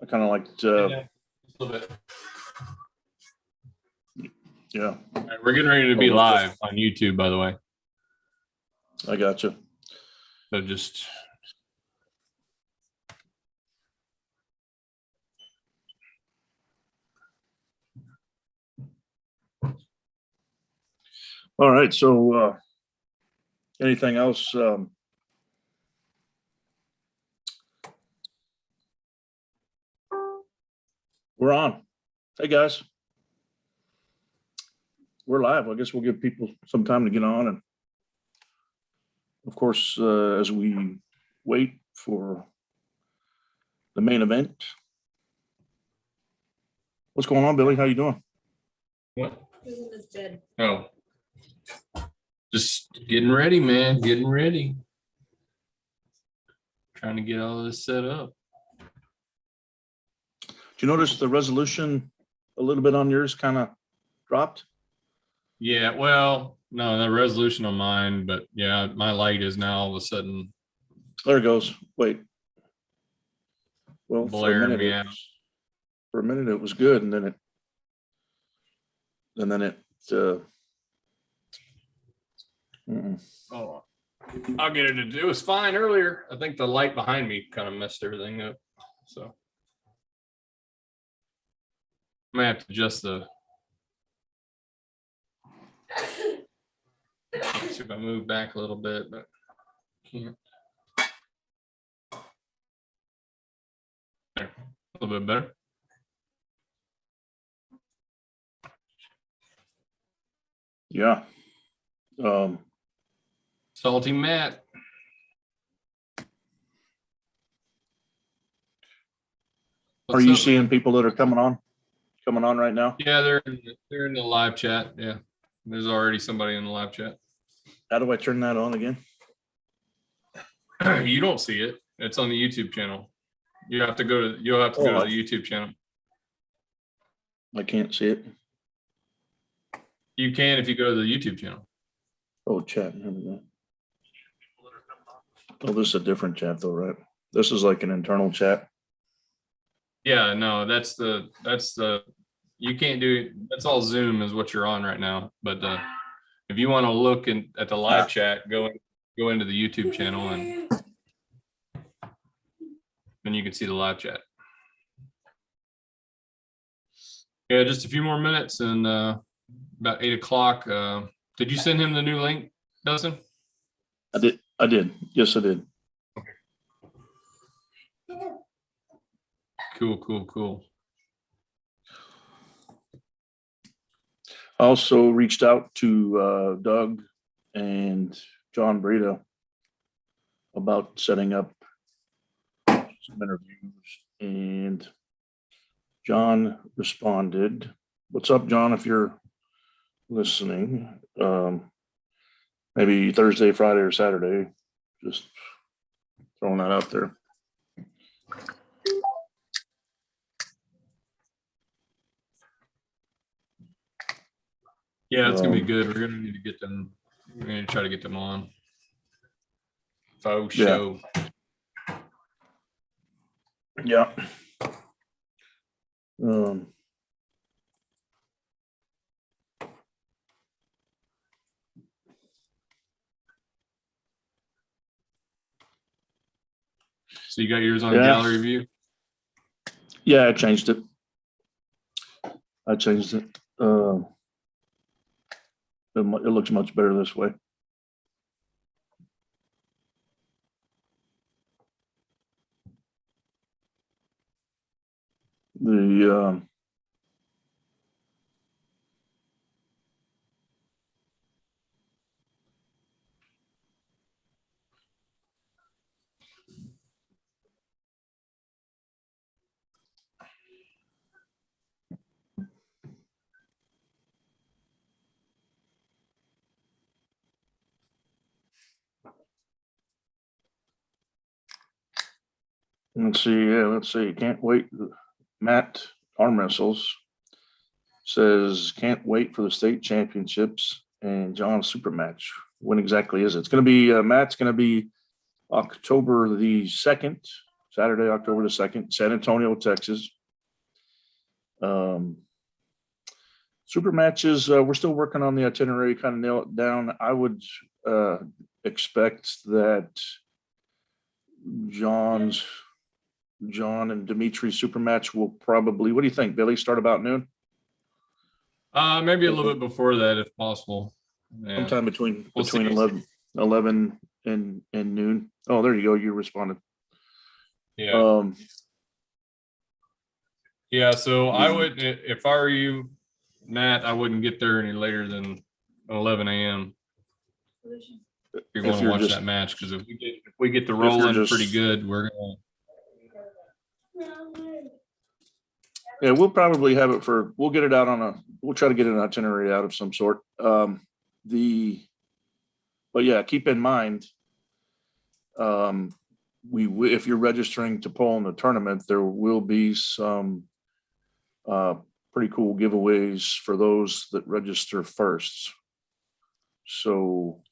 I kind of liked. A little bit. Yeah. All right, we're getting ready to be live on YouTube, by the way. I got you. So just. All right. So, anything else? We're on. Hey, guys. We're live. I guess we'll give people some time to get on. And of course, as we wait for the main event. What's going on, Billy? How you doing? What? He's in his bed. Oh. Just getting ready, man. Getting ready. Trying to get all this set up. Did you notice the resolution a little bit on yours kind of dropped? Yeah, well, no, the resolution on mine, but yeah, my light is now all of a sudden There it goes. Wait. Well, blaring me out. For a minute it was good, and then it. Oh, I'll get it. It was fine earlier. I think the light behind me kind of messed everything up. So I'm gonna have to adjust the. Let's see if I move back a little bit, but can't. There, a little bit better. Yeah. Salty Matt. Are you seeing people that are coming on right now? Yeah, they're in the live chat. Yeah, there's already somebody in the live chat. How do I turn that on again? You don't see it. It's on the YouTube channel. You'll have to go to the YouTube channel. I can't see it. You can if you go to the YouTube channel. Oh, chat. Here we go. Oh, this is a different chat though, right? This is like an internal chat. Yeah, no, that's the you can't do that's all Zoom is what you're on right now. But if you want to look at the live chat, go into the YouTube channel and then you can see the live chat. Yeah, just a few more minutes and about 8 o'clock. Did you send him the new link, Dustin? I did. Yes, I did. Cool. I also reached out to Doug and John Brzenk about setting up some interviews, and John responded. What's up, John? If you're listening, maybe Thursday, Friday, or Saturday. Just throwing that out there. Yeah, it's gonna be good. We're gonna need to get them. We're gonna try to get them on. Faux show. Yeah. So you got yours on gallery view? Yeah, I changed it. It looks much better this way. Let's see. Can't wait. Matt Armwrestles says, can't wait for the state championships and John's super match. When exactly is it? It's going to be, Matt's going to be October the 2nd. Is Saturday, October the 2nd, San Antonio, Texas. Super matches, we're still working on the itinerary, kind of nail it down. I would expect that John and Dmitriy super match will probably, what do you think, Billy? Start about noon? Maybe a little bit before that, if possible. Yeah. Sometime between We'll see. 11 and noon. Oh, there you go. You responded. Yeah. Yeah. So I would, if I were you, Matt, I wouldn't get there any later than 11 a.m. If you're going to watch that match, because if we get the rolling pretty good, we're going to. Yeah, we'll probably have it we'll get it out we'll try to get an itinerary out of some sort. But yeah, keep in mind, if you're registering to pull in the tournament, there will be some pretty cool giveaways for those that register first. So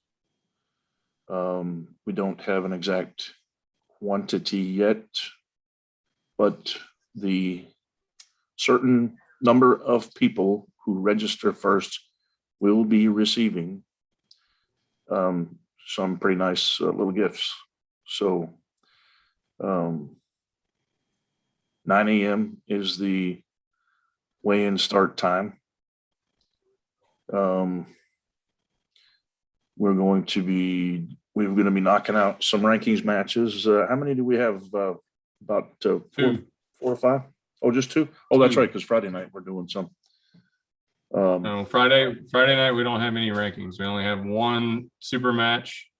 we don't have an exact quantity yet, but the certain number of people who register first will be receiving some pretty nice little gifts. So 9 a.m. is the weigh-in start time. We're going to be knocking out some rankings matches. How many do we have? About 4 or 5? Oh, just 2? Oh, that's right, because Friday night we're doing some. No, Friday night we don't have any rankings. We only have one super match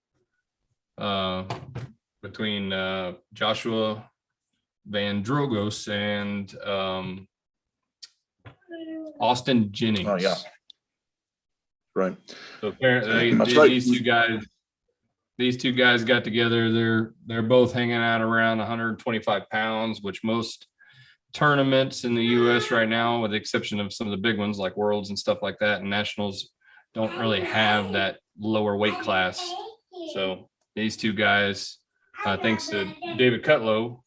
between Joshua Van Drogos and Austin Jennings. Oh yeah, right. So apparently these two guys got together. They're both hanging out around 125 pounds, which most tournaments in the US right now, with the exception of some of the big ones like Worlds and stuff like that, and Nationals, don't really have that lower weight class. So these two guys, thanks to David Cutlow,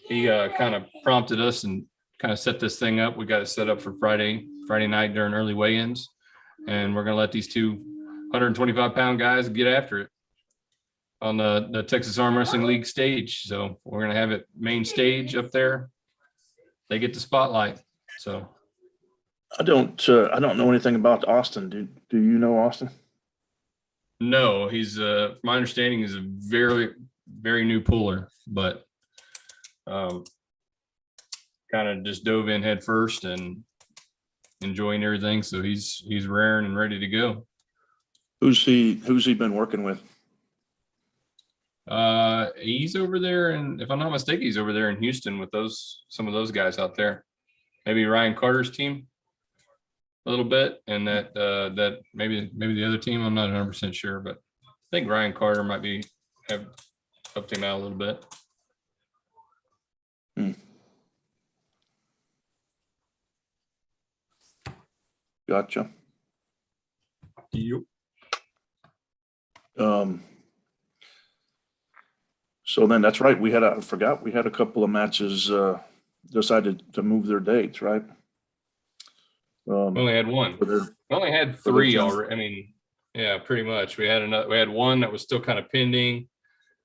he kind of prompted us and kind of set this thing up. We got it set up for Friday night during early weigh-ins, and we're going to let these two 125-pound guys get after it on the Texas Arm Wrestling League stage. So we're going to have it main stage up there. They get the spotlight. So I don't know anything about Austin. Do you know Austin? No, he's from my understanding, he's a very, very new puller, but kind of just dove in head first and enjoying everything. So he's raring and ready to go. Who's he been working with? He's over there, and if I'm not mistaken, he's over there in Houston with some of those guys out there. Maybe Ryan Carter's team a little bit, and that maybe the other team. I'm not 100% sure, but I think Ryan Carter might have helped him out a little bit. Gotcha. Yep. So then that's right. We had a couple of matches decided to move their dates, right? We only had one. We only had 3 already. I mean, yeah, pretty much. We had one that was still kind of pending.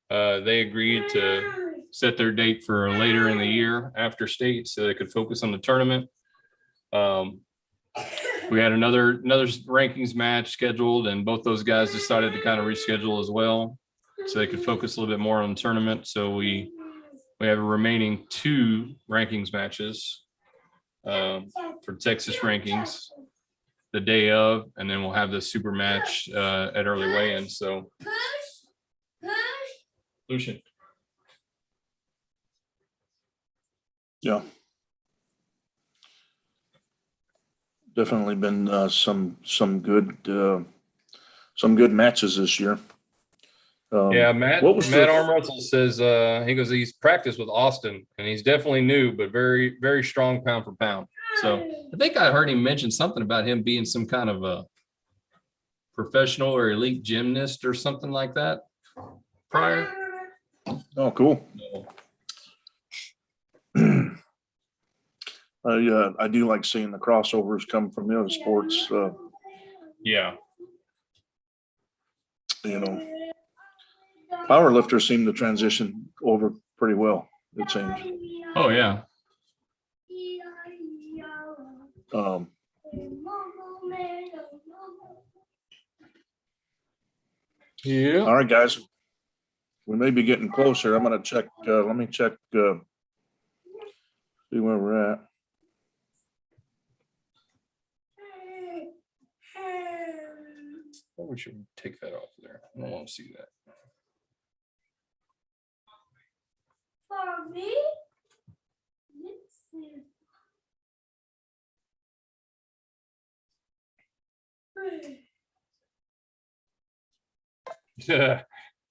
They agreed to set their date for later in the year after state so they could focus on the tournament. We had another rankings match scheduled, and both those guys decided to kind of reschedule as well so they could focus a little bit more on the tournament. So we have a remaining 2 rankings matches for Texas rankings the day of, and then we'll have the super match at early weigh-in. So Lucian. Yeah. Definitely been some good matches this year. Yeah, Matt Armwrestle says he goes, he's practiced with Austin, and he's definitely new, but very, very strong pound for pound. So I think I heard him mention something about him being some kind of a professional or elite gymnast or something like that prior. Oh, cool. I do like seeing the crossovers come from the other sports. Yeah. You know, power lifters seem to transition over pretty well, it seems. Oh yeah. Um, Yeah. all right, guys, we may be getting closer. I'm going to check. Let me check. See where we're at. We should take that off there. I don't want to see that. For me?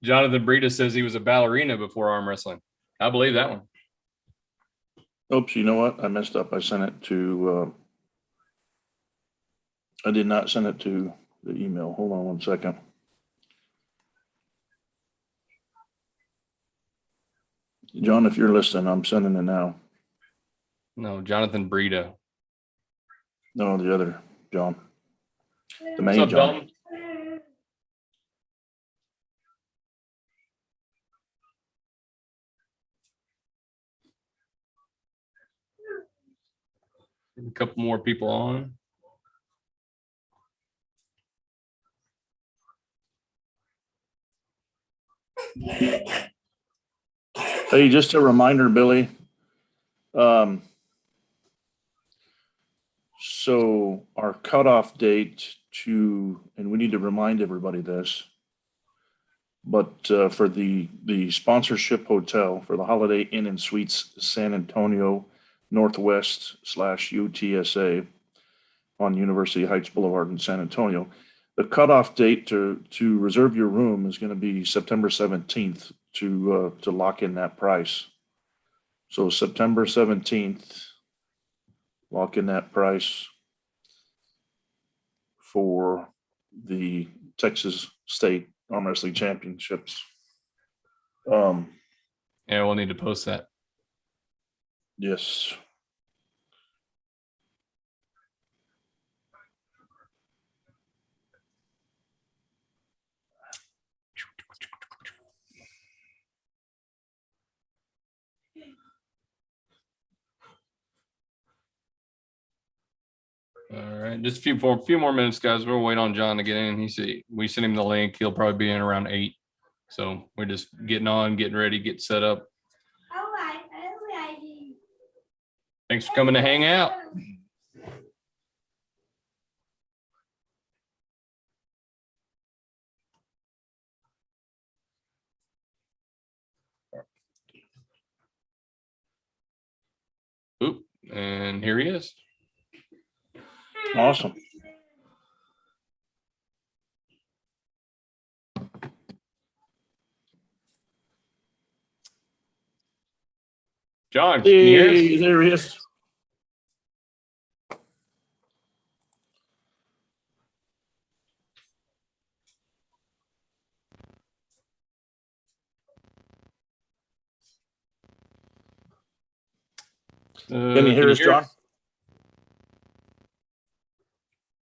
Jonathan Breda says he was a ballerina before arm wrestling. I believe that one. Oops, you know what? I messed up. I sent it to, I did not send it to the email. Hold on one second. John, if you're listening, I'm sending it now. No, Jonathan Breda. No, the other John. The What's main up, John. Dalton? A couple more people on. Hey, just a reminder, Billy. So our cutoff date and we need to remind everybody this, but for the sponsorship hotel for the Holiday Inn and Suites San Antonio Northwest / UTSA on University Heights Boulevard in San Antonio, the cutoff date to reserve your room is going to be September 17th to lock in that price. So September 17th, lock in that price for the Texas State Arm Wrestling Championships. Yeah, we'll need to post that. Yes. All right, just a few more minutes, guys. We'll wait on John to get in. We sent him the link. He'll probably be in around 8. So we're just getting ready, get set up. All right. Thanks for coming to hang out. Oop, and here he is. Awesome. John, can you hear us? Hey, there he is. Can you hear us, John?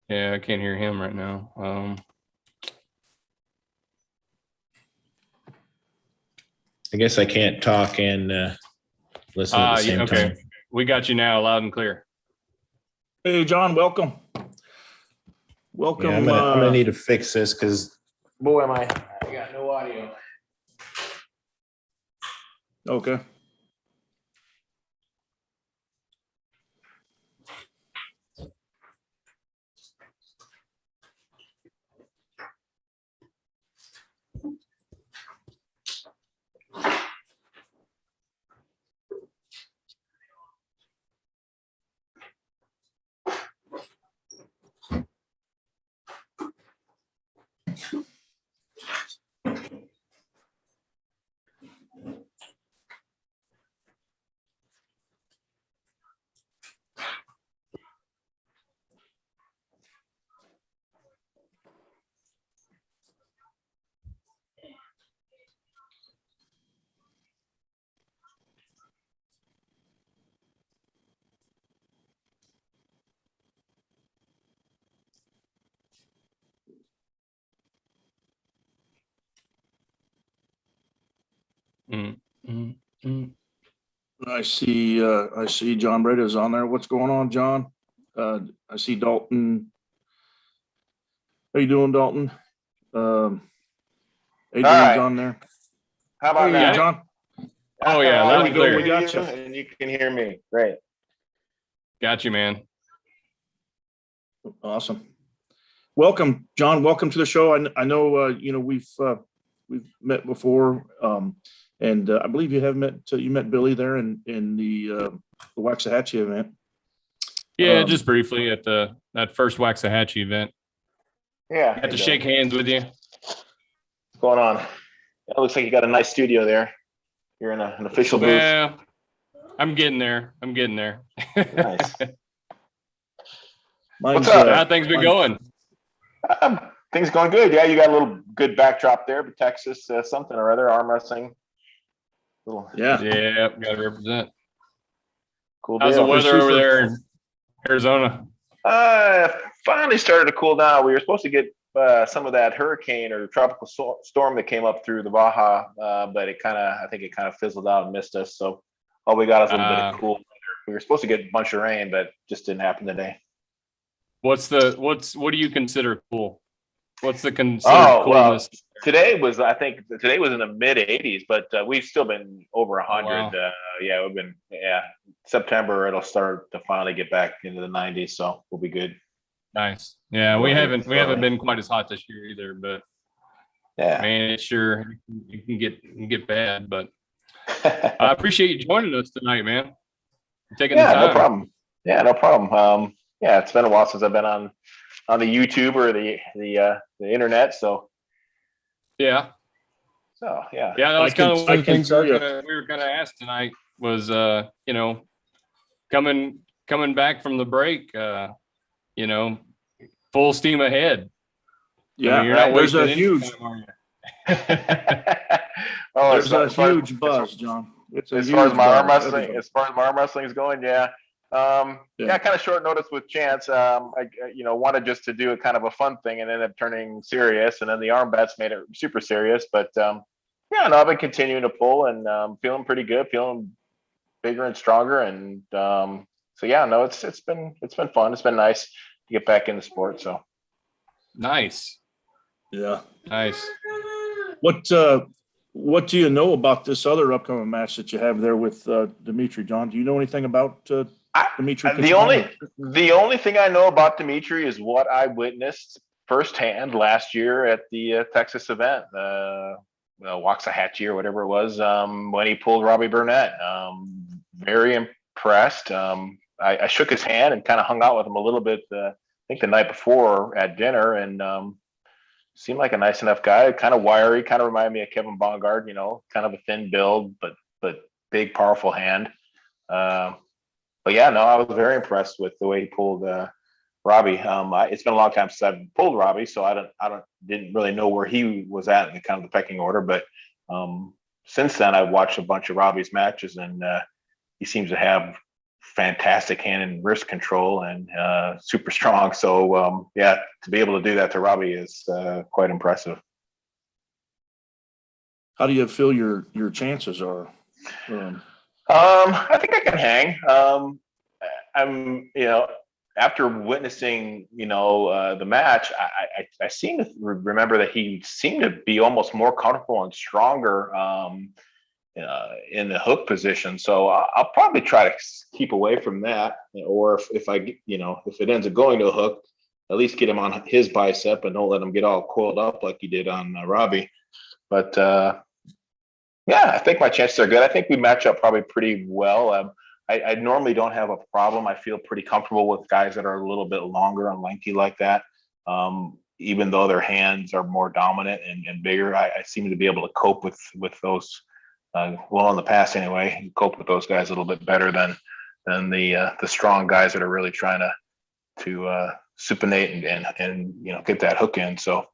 Yeah, I can't hear him right now. I guess I can't talk and listen at the same okay. time. We got you now, loud and clear. Hey, John, welcome. Welcome. Yeah, I'm gonna need to fix this because boy, I got no audio. Okay. Mm, mm, mm. I see John Breda is on there. What's going on, John? I see Dalton. How you doing, Dalton? Adrian's right. on there. How about Hey, now? John. Oh, yeah, there I we can go. hear We got you, you. and you can hear me. Great. Got you, man. Awesome. Welcome, John. Welcome to the show. I know we've met before, and I believe you met Billy there in the Waxahachie event. Yeah, just briefly at that first Waxahachie event. Yeah. Got to shake hands with you. What's going on? It looks like you got a nice studio there. You're in an official booth. Well, I'm getting there. Nice. Mine's, What's up? How things been going? Things going good. Yeah, you got a little good backdrop there, but Texas something or other, arm wrestling. Yeah. Yeah, got to represent. Cool How's the deal. weather over there in Arizona? Finally started to cool down. We were supposed to get some of that hurricane or tropical storm that came up through the Baja, but I think it kind of fizzled out and missed us. So all we got is a little bit of cool weather. We were supposed to get a bunch of rain, but just didn't happen today. What do you consider cool? What's the considered coolness? Well, today was in the mid 80s, but we've still been over 100. wow. We've been September it'll start to finally get back into the 90s, so we'll be good. Nice. Yeah, we haven't been quite as hot this year either, but Yeah, man, it can get bad. But I appreciate you joining us tonight, man. Taking the time. no problem. Yeah, no problem. It's been a while since I've been on the YouTube or the internet, so Yeah. yeah. Yeah, that was kind of one of the things we you. were gonna ask tonight was coming back from the break, full steam ahead. Yeah. You're not There's wasting a any huge time, are you? there's a huge buzz, John. It's a as far as huge my arm buzz. wrestling, Everybody. as far as my arm wrestling is going, yeah. Kind of short notice with Chance. I wanted just to do a kind of a fun thing and ended up turning serious, and then the arm bets made it super serious. But I've been continuing to pull and feeling pretty good, feeling bigger and stronger, and it's been fun. It's been nice to get back in the sport. So Nice. Yeah. Nice. What do you know about this other upcoming match that you have there with Dmitriy, John? Do you know anything about Dmitriy? The only thing I know about Dmitriy is what I witnessed firsthand last year at the Texas event, Waxahachie or whatever it was, when he pulled Robbie Burnett. Very impressed. I shook his hand and kind of hung out with him a little bit. I think the night before at dinner, and seemed like a nice enough guy. Kind of wiry, kind of reminded me of Kevin Bongard. Kind of a thin build, but big, powerful hand. I was very impressed with the way he pulled Robbie. It's been a long time since I've pulled Robbie, so I didn't really know where he was at in the kind of the pecking order. But since then, I've watched a bunch of Robbie's matches, and he seems to have fantastic hand and wrist control and super strong. So to be able to do that to Robbie is quite impressive. How do you feel your chances are? I think I can hang. I'm, after witnessing, the match, I seem to remember that he seemed to be almost more comfortable and stronger in the hook position. So I'll probably try to keep away from that, or if it ends up going to a hook, at least get him on his bicep and don't let him get all coiled up like he did on Robbie. But I think my chances are good. I think we match up probably pretty well. I normally don't have a problem. I feel pretty comfortable with guys that are a little bit longer and lengthy like that. Even though their hands are more dominant and bigger, I seem to be able to cope with those. In the past anyway, cope with those guys a little bit better than the strong guys that are really trying to supinate and get that hook in. So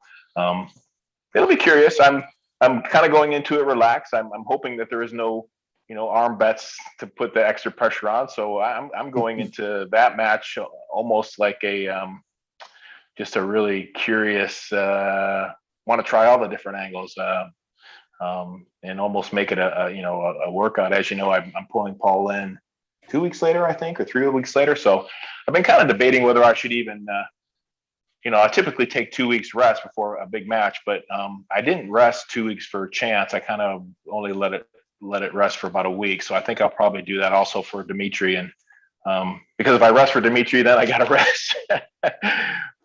it'll be curious. I'm kind of going into it relaxed. I'm hoping that there is no arm bets to put the extra pressure on. So I'm going into that match almost like just a really curious. Want to try all the different angles. and almost make it a workout. As you know, I'm pulling Paul Linn 2 weeks later, I think, or 3 weeks later. So I've been kind of debating whether I should even, I typically take 2 weeks rest before a big match, but I didn't rest 2 weeks for Chance. I kind of only let it rest for about a week. So I think I'll probably do that also for Dmitriy. And because if I rest for Dmitriy, then I got to rest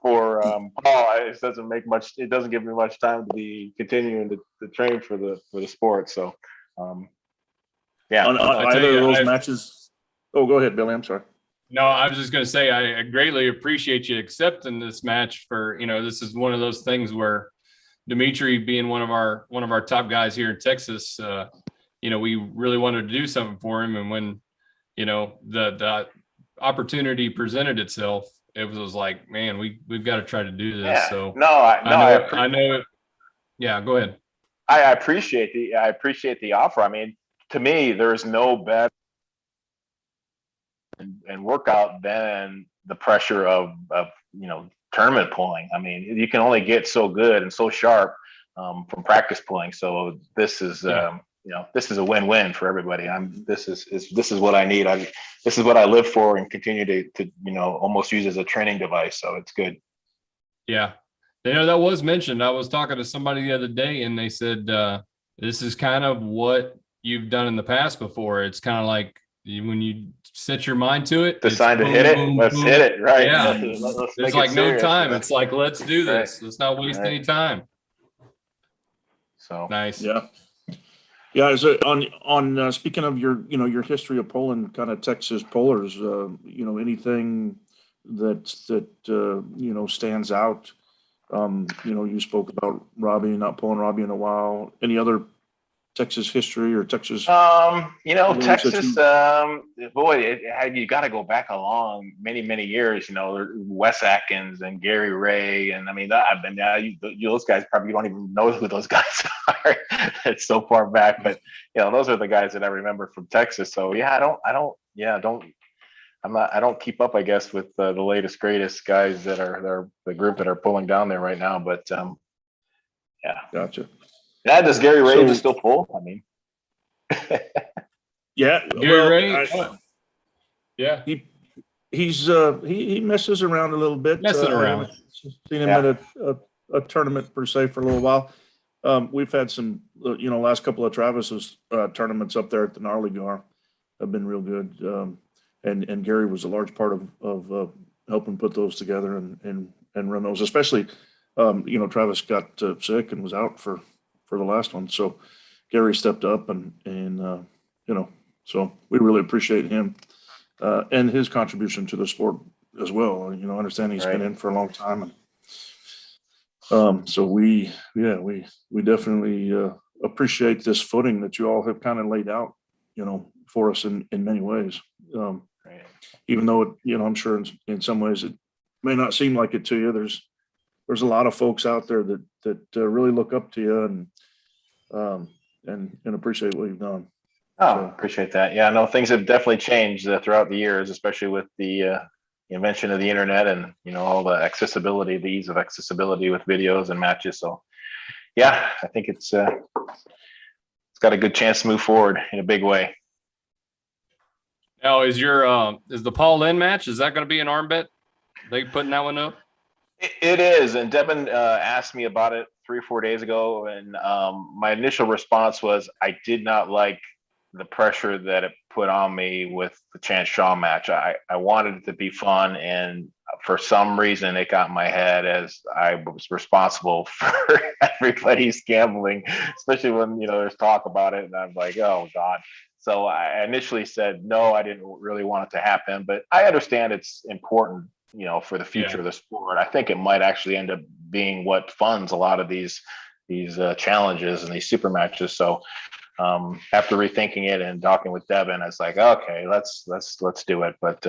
for Paul. It doesn't give me much time to be continuing to train for the sport. So yeah. On either of those matches. Oh, go ahead, Billy. I'm sorry. No, I was just going to say, I greatly appreciate you accepting this match for, this is one of those things where Dmitriy being one of our top guys here in Texas, we really wanted to do something for him. And when, the opportunity presented itself, it was like, man, we've got to try to do this. Yeah. So I know. Yeah, go ahead. I appreciate the offer. I mean, to me, there's no better and workout than the pressure of tournament pulling. I mean, you can only get so good and so sharp from practice pulling. So this is this is a win-win for everybody. This is what I need. This is what I live for and continue to almost use as a training device. So it's good. Yeah. That was mentioned. I was talking to somebody the other day and they said, this is kind of what you've done in the past before. It's kind of like when you set your mind to it, decide to boom, hit it. boom, Let's boom. hit it. Right. Yeah. Let's There's like no time. It's like, let's do this. Right. Let's not waste any time. So nice. Yeah. Yeah. So on speaking of your history of Poland, kind of Texas pullers, anything that stands out. You spoke about Robbie, not pulling Robbie in a while. Any other Texas history or Texas? Texas, you got to go back along many years. Wes Atkins and Gary Ray, and I mean, those guys probably don't even know who those guys are. It's so far back, but those are the guys that I remember from Texas. So yeah, I don't keep up, I guess, with the latest greatest guys that are the group that are pulling down there right now. But yeah, gotcha. Yeah, does Gary Ray still pull? I mean, yeah, Gary Ray. Yeah, he messes around a little bit. Messing around. Seen him at a tournament per se for a little while. We've had some, last couple of Travis's tournaments up there at the Gnarly Gar have been real good. And Gary was a large part of helping put those together and run those, especially, Travis got sick and was out for the last one. So Gary stepped up and so we really appreciate him and his contribution to the sport as well. I understand he's been in for a long time. And so we definitely appreciate this footing that you all have kind of laid out, for us in many ways. Even though I'm sure in some ways it may not seem like it to you. There's a lot of folks out there that really look up to you and appreciate what you've done. Appreciate that. Yeah, no, things have definitely changed throughout the years, especially with the invention of the internet and all the accessibility, the ease of accessibility with videos and matches. So yeah, I think it's got a good chance to move forward in a big way. Now, is the Paul Linn match, is that going to be an arm bet? They putting that one up? It is, and Devin asked me about it 3 or 4 days ago, and my initial response was I did not like the pressure that it put on me with the Chance Shaw match. I wanted it to be fun, and for some reason it got in my head as I was responsible for everybody's gambling, especially when there's talk about it, and I'm like, oh God. So I initially said no, I didn't really want it to happen, but I understand it's important, for the future of the sport. I think it might actually end up being what funds a lot of these challenges and these super matches. So after rethinking it and talking with Devin, it's like, okay, let's do it. But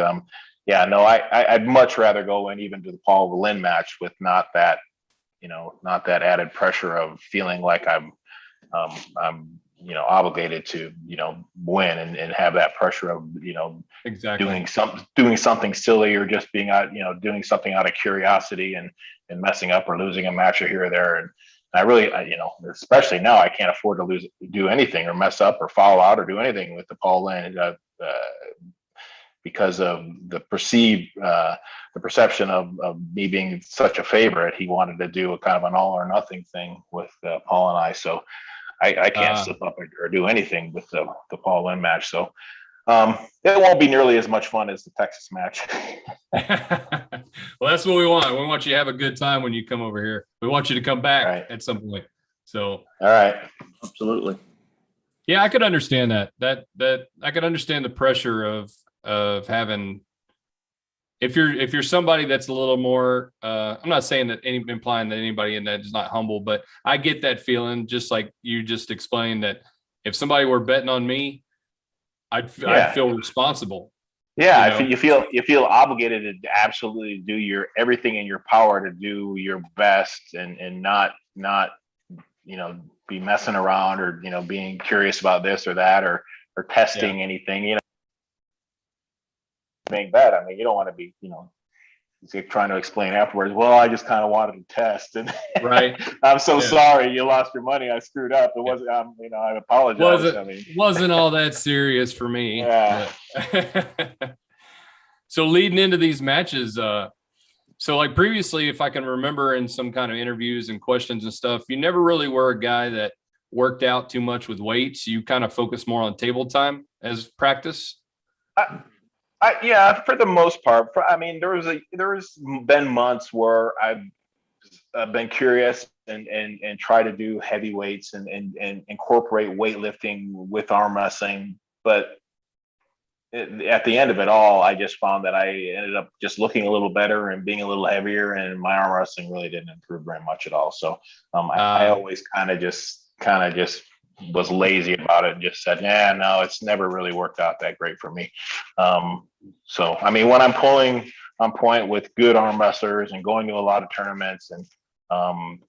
I'd much rather go in even to the Paul Linn match with not that added pressure of feeling like I'm obligated to win and have that pressure of exactly doing something silly or just being out doing something out of curiosity and messing up or losing a match or here or there. And I really, especially now, I can't afford to do anything or mess up or foul out or do anything with the Paul Linn because of the perception of me being such a favorite. He wanted to do a kind of an all or nothing thing with Paul and I. So I can't slip up or do anything with the Paul Linn match. So it won't be nearly as much fun as the Texas match. Well, that's what we want. We want you to have a good time when you come over here. We want you to come back at some point. So, all right. Absolutely. Yeah, I could understand that. That I could understand the pressure of having. If you're somebody that's a little more, I'm not saying that implying that anybody in that is not humble, but I get that feeling, just like you just explained, that if somebody were betting on me, I'd feel responsible. Yeah, you feel obligated to absolutely do everything in your power to do your best and not be messing around or being curious about this or that or testing anything. Make that. I mean, you don't want to be trying to explain afterwards. Well, I just kind of wanted to test, and right. I'm so sorry you lost your money. I screwed up. It wasn't. I apologize. Wasn't all that serious for me. Yeah. So leading into these matches, so like previously, if I can remember in some kind of interviews and questions and stuff, you never really were a guy that worked out too much with weights. You kind of focus more on table time as practice. Yeah, for the most part. There's been months where I've been curious and try to do heavy weights and incorporate weightlifting with arm wrestling, but at the end of it all, I just found that I ended up just looking a little better and being a little heavier, and my arm wrestling really didn't improve very much at all. So I always kind of just was lazy about it and just said, no, it's never really worked out that great for me. So, I mean, when I'm pulling on point with good arm wrestlers and going to a lot of tournaments, and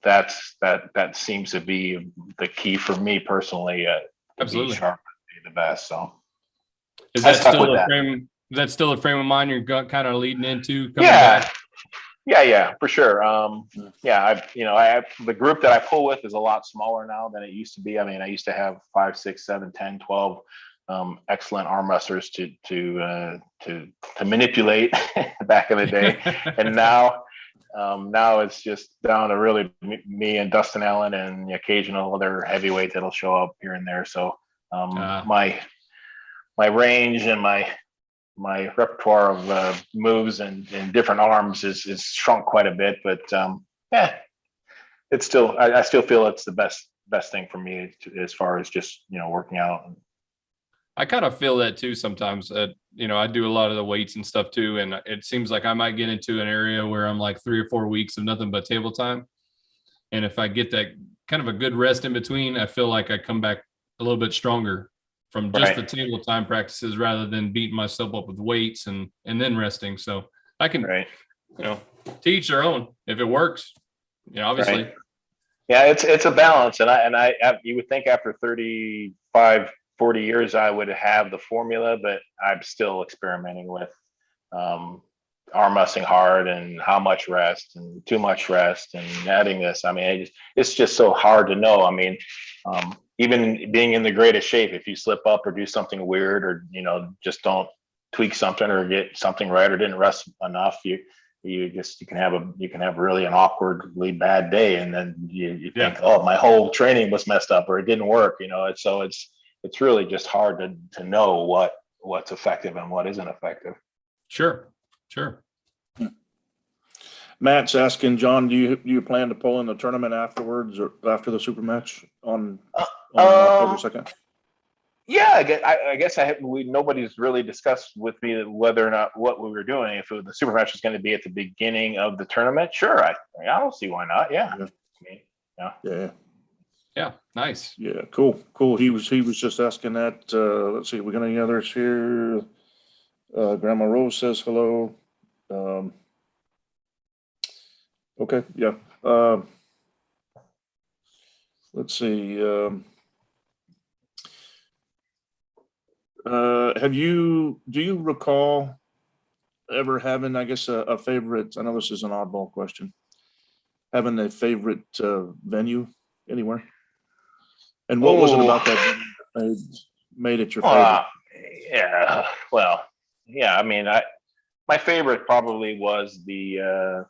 that seems to be the key for me personally. Absolutely. Be sharp, be the best. So is that still a frame? Is that still a frame of mind you're kind of leading into? Back? Yeah, for sure. The group that I pull with is a lot smaller now than it used to be. I mean, I used to have 5, 6, 7, 10, 12 excellent arm wrestlers to manipulate back in the day, and now it's just down to really me and Dustin Allen and the occasional other heavyweight that'll show up here and there. So my range and my repertoire of moves and different arms is shrunk quite a bit, but it's still, I still feel it's the best thing for me as far as just working out. I kind of feel that too sometimes. I do a lot of the weights and stuff too, and it seems like I might get into an area where I'm like 3 or 4 weeks of nothing but table time, and if I get that kind of a good rest in between, I feel like I come back a little bit stronger from just the table time practices rather than beating myself up with weights and then resting. So I can, to each their own. If it works, obviously. Right. Yeah, it's a balance, and I you would think after 35, 40 years I would have the formula, but I'm still experimenting with arm wrestling hard and how much rest and too much rest and adding this. I mean, it's just so hard to know. I mean, even being in the greatest shape, if you slip up or do something weird or just don't tweak something or get something right or didn't rest enough, you can have really an awkwardly bad day, and then you think, oh, my whole training was messed up or it didn't work. So it's really just hard to know what's effective and what isn't effective. Sure. Matt's asking, John, do you plan to pull in the tournament afterwards or after the super match on October 2nd? Yeah, I guess nobody's really discussed with me whether or not what we were doing. If the super match is going to be at the beginning of the tournament, sure, I don't see why not. Yeah. Yeah, nice. Yeah, cool. He was just asking that. Let's see, we got any others here? Grandma Rose says hello. Okay, yeah. Let's see. Do you recall ever having, I guess, a favorite? I know this is an oddball question. having a favorite venue anywhere? And what was it about that venue that made it your favorite? Yeah, well, yeah. I mean, my favorite probably was the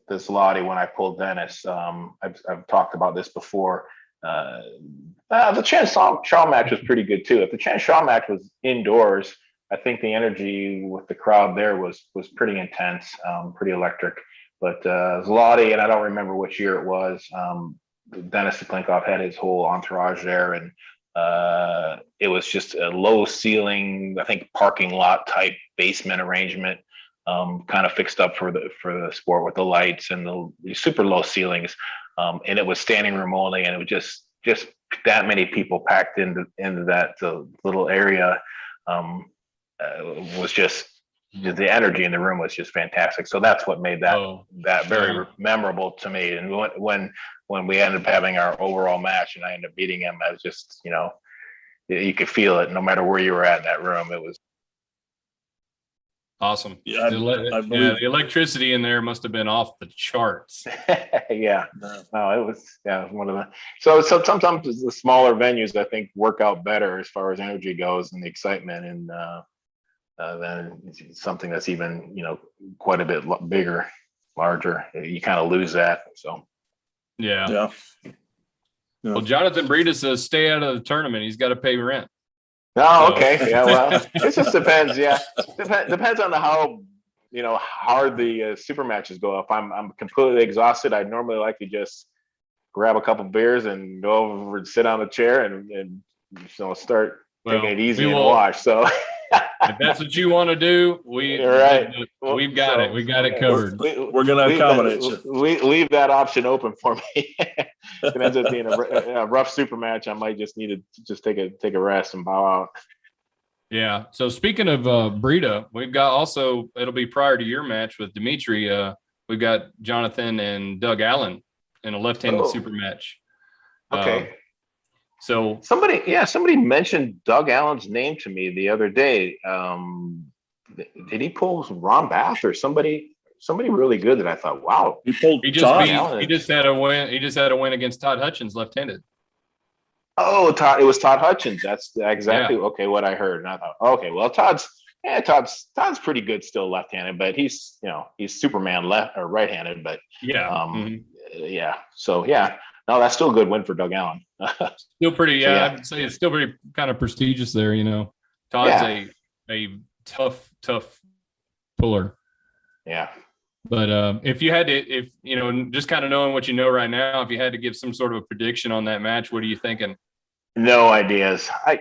this Lottie when I pulled Dennis. I've talked about this before. The Chan Shaw match was pretty good too. If the Chan Shaw match was indoors, I think the energy with the crowd there was pretty intense, pretty electric. But Zloty, and I don't remember which year it was. Dennis Klinkoff had his whole entourage there, and it was just a low ceiling, I think parking lot type basement arrangement, kind of fixed up for the sport with the lights and the super low ceilings, and it was standing room only, and it was just that many people packed into that little area. Was just the energy in the room was just fantastic. So that's what made that very memorable to me. And when we ended up having our overall match and I ended up beating him, I was just, you could feel it no matter where you were at in that room. It was awesome. Yeah, the electricity in there must have been off the charts. yeah. No, it was one of the. So sometimes the smaller venues I think work out better as far as energy goes and the excitement, and then something that's even quite a bit bigger, larger. You kind of lose that. So yeah. Well, Jonathan Breida says stay out of the tournament. He's got to pay rent. Oh, okay. Yeah, well, it just depends. Yeah, depends on how hard the super matches go. If I'm completely exhausted, I'd normally like to just grab a couple beers and go over and sit on a chair and start taking it easy and watch. So if that's what you want to do, we've got it. We got it covered. We're going to accommodate you. Leave that option open for me. If it ends up being a rough super match, I might just need to just take a rest and bow out. Yeah. So speaking of Breida, we've got also, it'll be prior to your match with Dmitriy. We've got Jonathan and Doug Allen in a left-handed super match. Okay. So somebody mentioned Doug Allen's name to me the other day. Did he pull Ron Bath or somebody really good that I thought, wow, he pulled he just had a win. He just had a win against Todd Hutchins left-handed. Oh, Todd! It was Todd Hutchins. That's exactly what I heard. And I thought, okay, well, Todd's pretty good still left-handed, but he's Superman left or right-handed. But yeah. So yeah, no, that's still a good win for Doug Allen. Still pretty. Yeah, I'd say it's still pretty kind of prestigious there. Todd's a tough puller. Yeah. But if you had to, just kind of knowing what you know right now, if you had to give some sort of a prediction on that match, what are you thinking? No ideas. I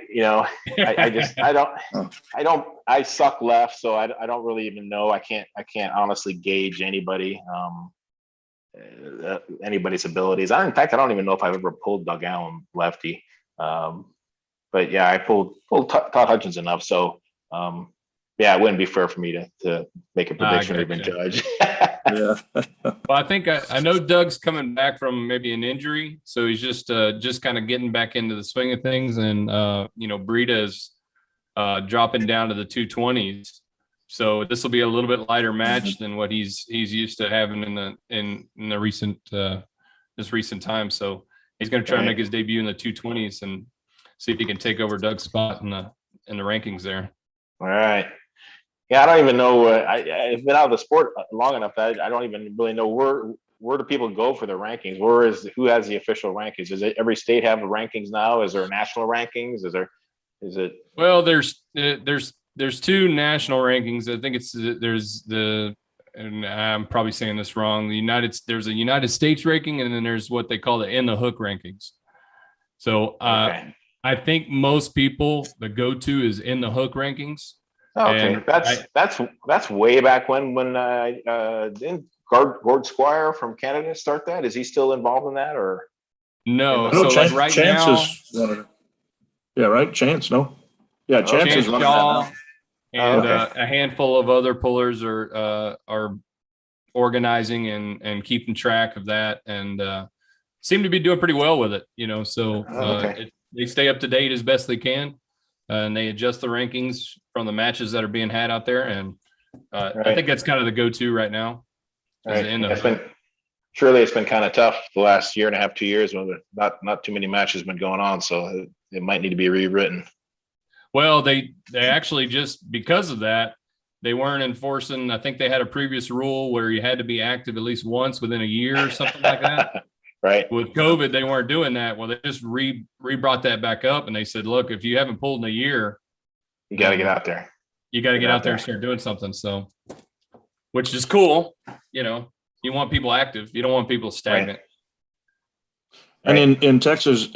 suck left, so I don't really even know. I can't honestly gauge anybody's abilities. In fact, I don't even know if I've ever pulled Doug Allen lefty. But yeah, I pulled Todd Hutchins enough. So it wouldn't be fair for me to make a prediction or even judge. Yeah. Well, I think I know Doug's coming back from maybe an injury, so he's just kind of getting back into the swing of things, and Breida is dropping down to the 220s. So this will be a little bit lighter match than what he's used to having in the recent time. So he's going to try to make his debut in the 220s and see if he can take over Doug's spot in the rankings there. All right. Yeah, I don't even know. I've been out of the sport long enough that I don't even really know where do people go for their rankings. Who has the official rankings? Is it every state have the rankings now? Is there national rankings? Is it? Well, there's two national rankings. I think and I'm probably saying this wrong. There's a United States ranking, and then there's what they call the in the hook rankings. So I think most people the go-to is in the hook rankings. Okay, and that's way back when didn't Gord Squire from Canada start that? Is he still involved in that or? No, so Chance, like right Chance now, is running it. Yeah, right. Chance, no. Yeah, Chance is running Shaw, that now. And a handful of other pullers are organizing and keeping track of that, and seem to be doing pretty well with it. So they stay up to date as best they can. And they adjust the rankings from the matches that are being had out there. And I think that's kind of the go-to right now. Right. surely it's been kind of tough the last year and a half, 2 years when not too many matches been going on. So it might need to be rewritten. Well, they actually just because of that, they weren't enforcing. I think they had a previous rule where you had to be active at least once within a year or something like that. Right. With COVID, they weren't doing that. Well, they just brought that back up, and they said, look, if you haven't pulled in a year, You got to get out there. you got to get out there and start doing something. So, which is cool. You know, you want people active. You don't want people stagnant. And in Texas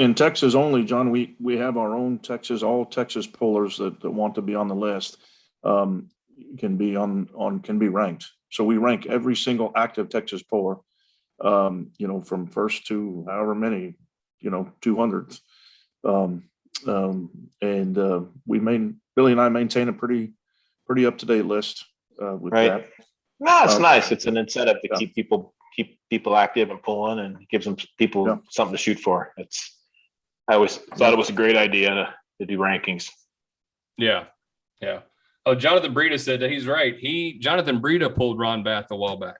only, John, we have our own all Texas pullers that want to be on the list, can be ranked. So we rank every single active Texas puller, from first to however many, 200th. Billy and I maintain a pretty up to date list with that. No, it's nice. It's an incentive to keep people active and pulling, and gives people something to shoot for. I always thought it was a great idea to do rankings. Yeah. Yeah. Oh, Jonathan Breida said that he's right. Jonathan Breida pulled Ron Bath a while back.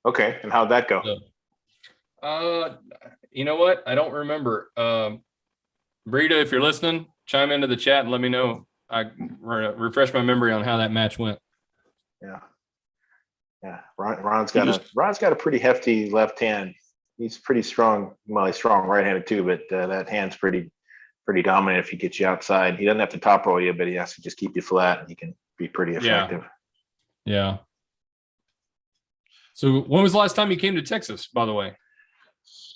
Okay. And how'd that go? So, you know what? I don't remember. Breida, if you're listening, chime into the chat and let me know. I refresh my memory on how that match went. Yeah. Yeah. Ron's got a pretty hefty left hand. He's pretty strong. Well, he's strong right-handed too, but that hand's pretty dominant if he gets you outside. He doesn't have to top roll you, but he has to just keep you flat, and he can be pretty effective. Yeah. So when was the last time you came to Texas, by the way?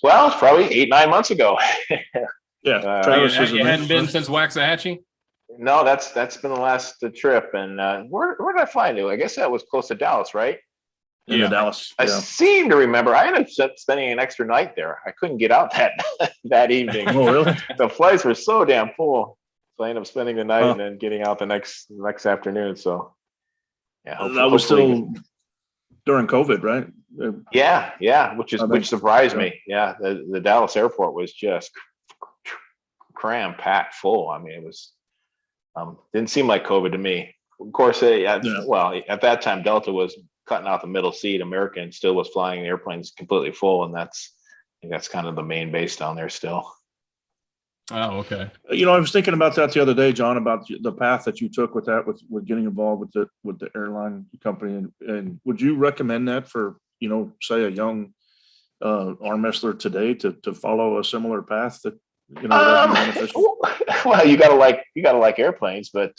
Well, it's probably 8-9 months ago. Yeah. You hadn't been since Waxahachie? No, that's been the last trip. And where did I fly to? I guess that was close to Dallas, right? In Dallas. I seem to remember I ended up spending an extra night there. I couldn't get out that evening. Oh, really? The flights were so damn full. So I ended up spending the night and then getting out the next afternoon. So yeah. That was still during COVID, right? Yeah, which surprised me. Yeah, the Dallas airport was just cram packed full. I mean, it was didn't seem like COVID to me. Of course, well, at that time Delta was cutting out the middle seat. American still was flying the airplanes completely full, and I think that's kind of the main base down there still. Oh, okay. I was thinking about that the other day, John, about the path that you took with getting involved with the airline company, and would you recommend that for say a young arm wrestler today to follow a similar path that that'd be beneficial? Well, you gotta like airplanes, but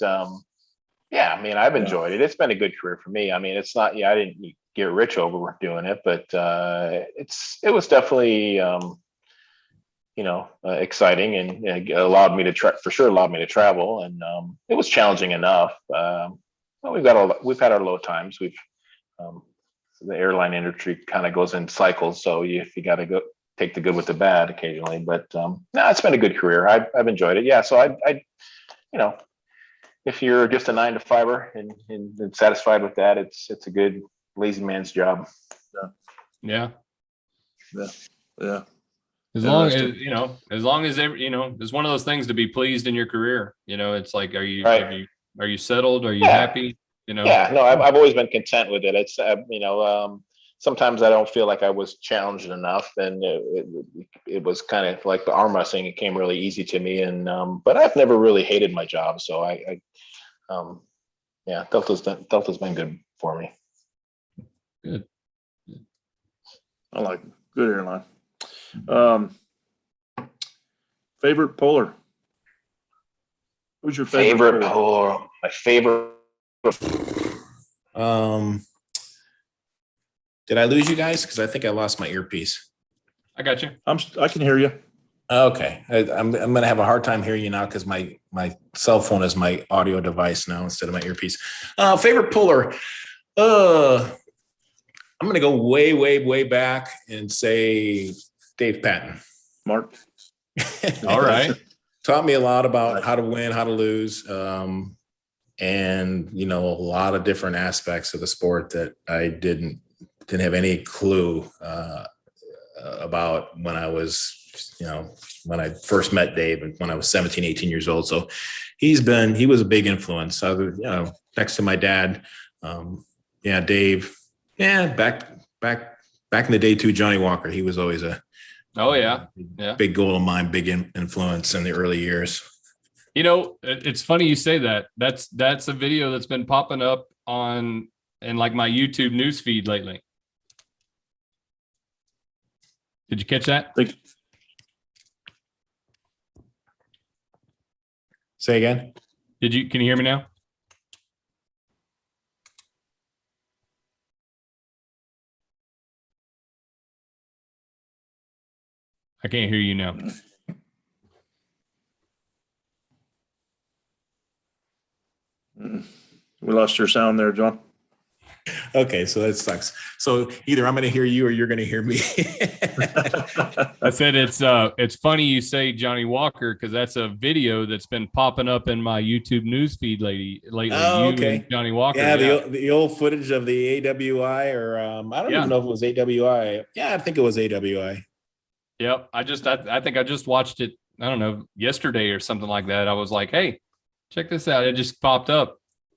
yeah, I mean, I've enjoyed it. It's been a good career for me. I mean, it's not. Yeah, I didn't get rich over doing it, but it was definitely exciting, and allowed me to travel, and it was challenging enough. Well, we've had our low times. The airline industry kind of goes in cycles, so you got to go take the good with the bad occasionally. But no, it's been a good career. I've enjoyed it. Yeah, so I if you're just a 9-to-5er and satisfied with that, it's a good lazy man's job. Yeah. As long as it's one of those things to be pleased in your career. It's like, are you settled? Are you happy? Yeah, no, I've always been content with it. It's sometimes I don't feel like I was challenged enough, and it was kind of like the arm wrestling. It came really easy to me, and but I've never really hated my job. So Delta's been good for me. Good. I like it. Good airline. Favorite puller? Who's your favorite puller? My favorite. Did I lose you guys? Because I think I lost my earpiece. I got you. I can hear you. Okay. I'm going to have a hard time hearing you now because my cell phone is my audio device now instead of my earpiece. Favorite puller? I'm going to go way, way, way back and say Dave Patton. Mark. All right. Taught me a lot about how to win, how to lose, and a lot of different aspects of the sport that I didn't have any clue about when I was, when I first met Dave and when I was 17, 18 years old. So he was a big influence. Next to my dad. Dave. Yeah, back back in the day too, Johnny Walker, he was always a Oh yeah. big goal of mine, big influence in the early years. You know, it's funny you say that. That's a video that's been popping up in like my YouTube news feed lately. Did you catch that? Say again? Can you hear me now? I can't hear you now. We lost your sound there, John. Okay, so that sucks. So either I'm going to hear you or you're going to hear me. I said it's funny you say Johnny Walker because that's a video that's been popping up in my YouTube news feed lately. Oh, You okay. and Johnny Walker. Yeah, the old footage of the AWI, or I don't even know if it was AWI. Yeah, I think it was AWI. Yep. I think I just watched it, I don't know, yesterday or something like that. I was like, hey, check this out. It just popped up.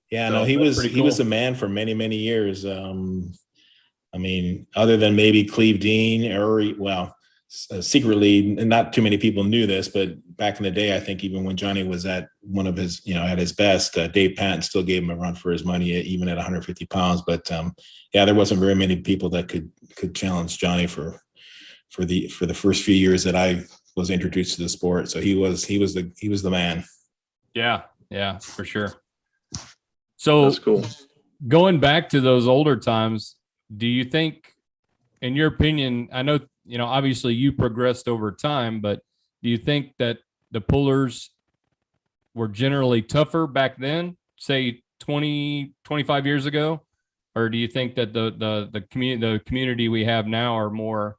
Yeah, So no, he was cool. a man for many, many years. I mean, other than maybe Cleve Dean, or secretly, not too many people knew this, but back in the day, I think even when Johnny was at one of his, at his best, Dave Patton still gave him a run for his money, even at 150 pounds. But yeah, there wasn't very many people that could challenge Johnny for the first few years that I was introduced to the sport. So he was the man. Yeah, for sure. So That's cool. Going back to those older times, do you think, in your opinion, I know, obviously you progressed over time, but do you think that the pullers were generally tougher back then, say 20, 25 years ago? Or do you think that the community we have now are more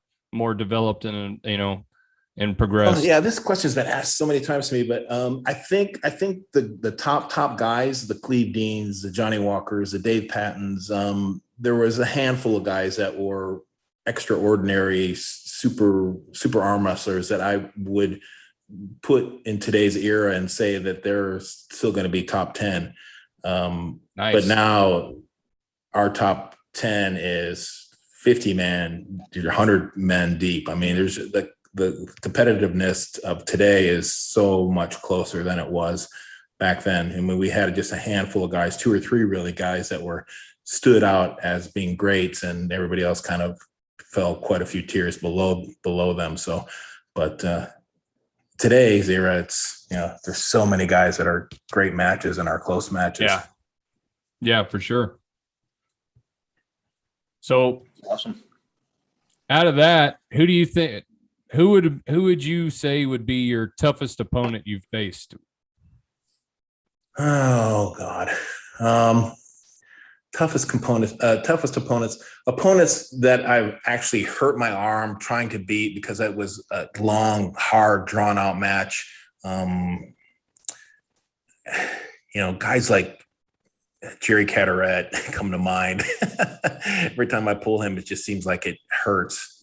developed and, and progressed? Yeah, this question's been asked so many times to me, but I think the top guys, the Cleve Deans, the Johnny Walkers, the Dave Pattons, there was a handful of guys that were extraordinary, super arm wrestlers that I would put in today's era and say that they're still going to be top 10. Nice. But now our top 10 is 50 man, 100 men deep. I mean, there's the competitiveness of today is so much closer than it was back then. I mean, we had just a handful of guys, 2 or 3 really guys that stood out as being greats, and everybody else kind of fell quite a few tiers below them. So, but today's era, it's, there's so many guys that are great matches and are close matches. Yeah, for sure. So Awesome. out of that, who do you think? Who would you say would be your toughest opponent you've faced? Oh God. Toughest opponents that I've actually hurt my arm trying to beat because it was a long, hard, drawn out match. Guys like Jerry Cataret come to mind. Every time I pull him, it just seems like it hurts.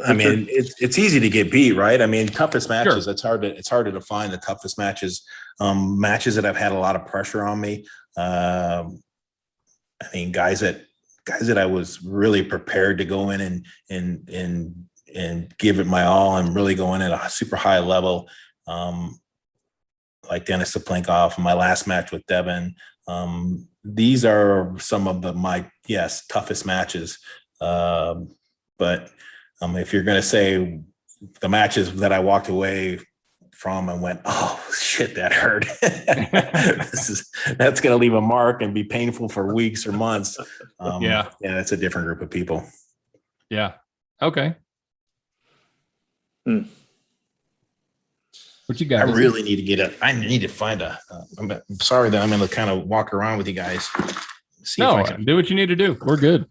I mean, it's easy to get beat, right? I mean, toughest matches. Sure. It's hard to define the toughest matches. Matches that I've had a lot of pressure on me. I mean, guys that I was really prepared to go in and give it my all and really go in at a super high level. Like Dennis Saplenkoff, my last match with Devin. These are some of my toughest matches. But if you're going to say the matches that I walked away from and went, oh shit, that hurt. That's going to leave a mark and be painful for weeks or months. Yeah, that's a different group of people. Yeah. Okay. What you got? I really need to get up. I need to find I'm sorry that I'm going to kind of walk around with you guys. See if I can do what you need to do. We're good.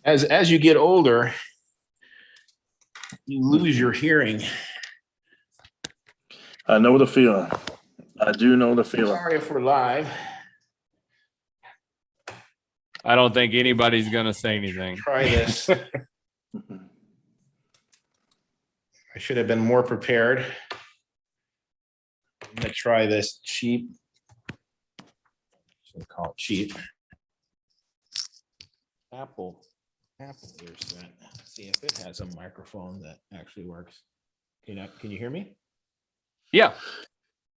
As you get older, you lose your hearing. I know the feeling. I do know the feeling. Sorry if we're live. I don't think anybody's going to say anything. Try this. I should have been more prepared. I'm going to try this cheap. Should call it cheap. Apple earset. See if it has a microphone that actually works. Can you hear me? Yeah.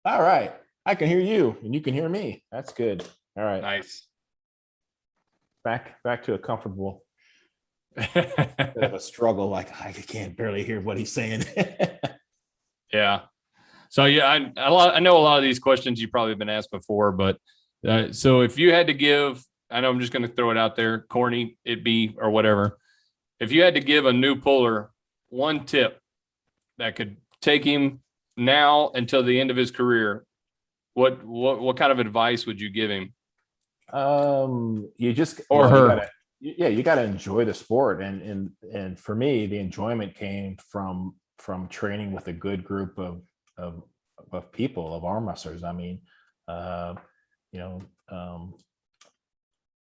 All right. I can hear you and you can hear me. That's good. All right. Nice. Back to a comfortable bit of a struggle. Like I can't barely hear what he's saying. Yeah. So yeah, I know a lot of these questions you've probably been asked before, but so if you had to give, I know I'm just going to throw it out there, corny it be or whatever. If you had to give a new puller one tip that could take him now until the end of his career, what kind of advice would you give him? You just Or her. you gotta enjoy the sport, and for me, the enjoyment came from training with a good group of people, of arm wrestlers. I mean, you know,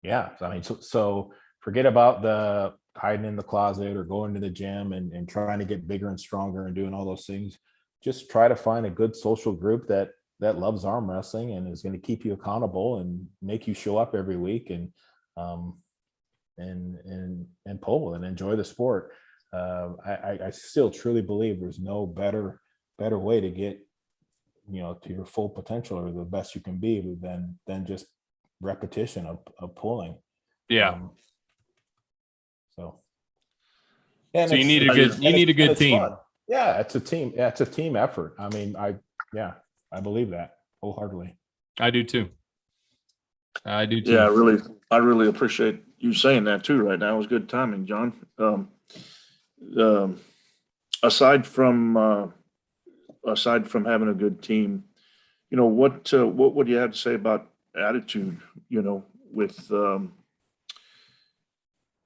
yeah. I mean, so forget about the hiding in the closet or going to the gym and trying to get bigger and stronger and doing all those things. Just try to find a good social group that loves arm wrestling and is going to keep you accountable and make you show up every week and pull and enjoy the sport. I still truly believe there's no better way to get, to your full potential or the best you can be than just repetition of pulling. Yeah. So you need a good team. Fun. Yeah, it's a team. Yeah, it's a team effort. I mean, I believe that wholeheartedly. I do too. Yeah, I really appreciate you saying that too right now. It was good timing, John. Aside from having a good team, what would you have to say about attitude, with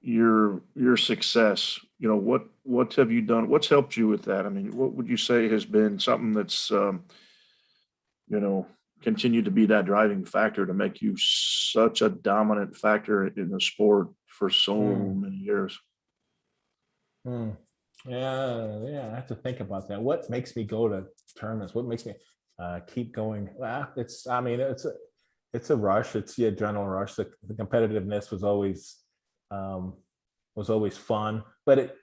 your success? What have you done? What's helped you with that? I mean, what would you say has been something that's continued to be that driving factor to make you such a dominant factor in the sport for so many years? Yeah, I have to think about that. What makes me go to tournaments? What makes me keep going? It's a rush. It's the adrenaline rush. The competitiveness was always fun, but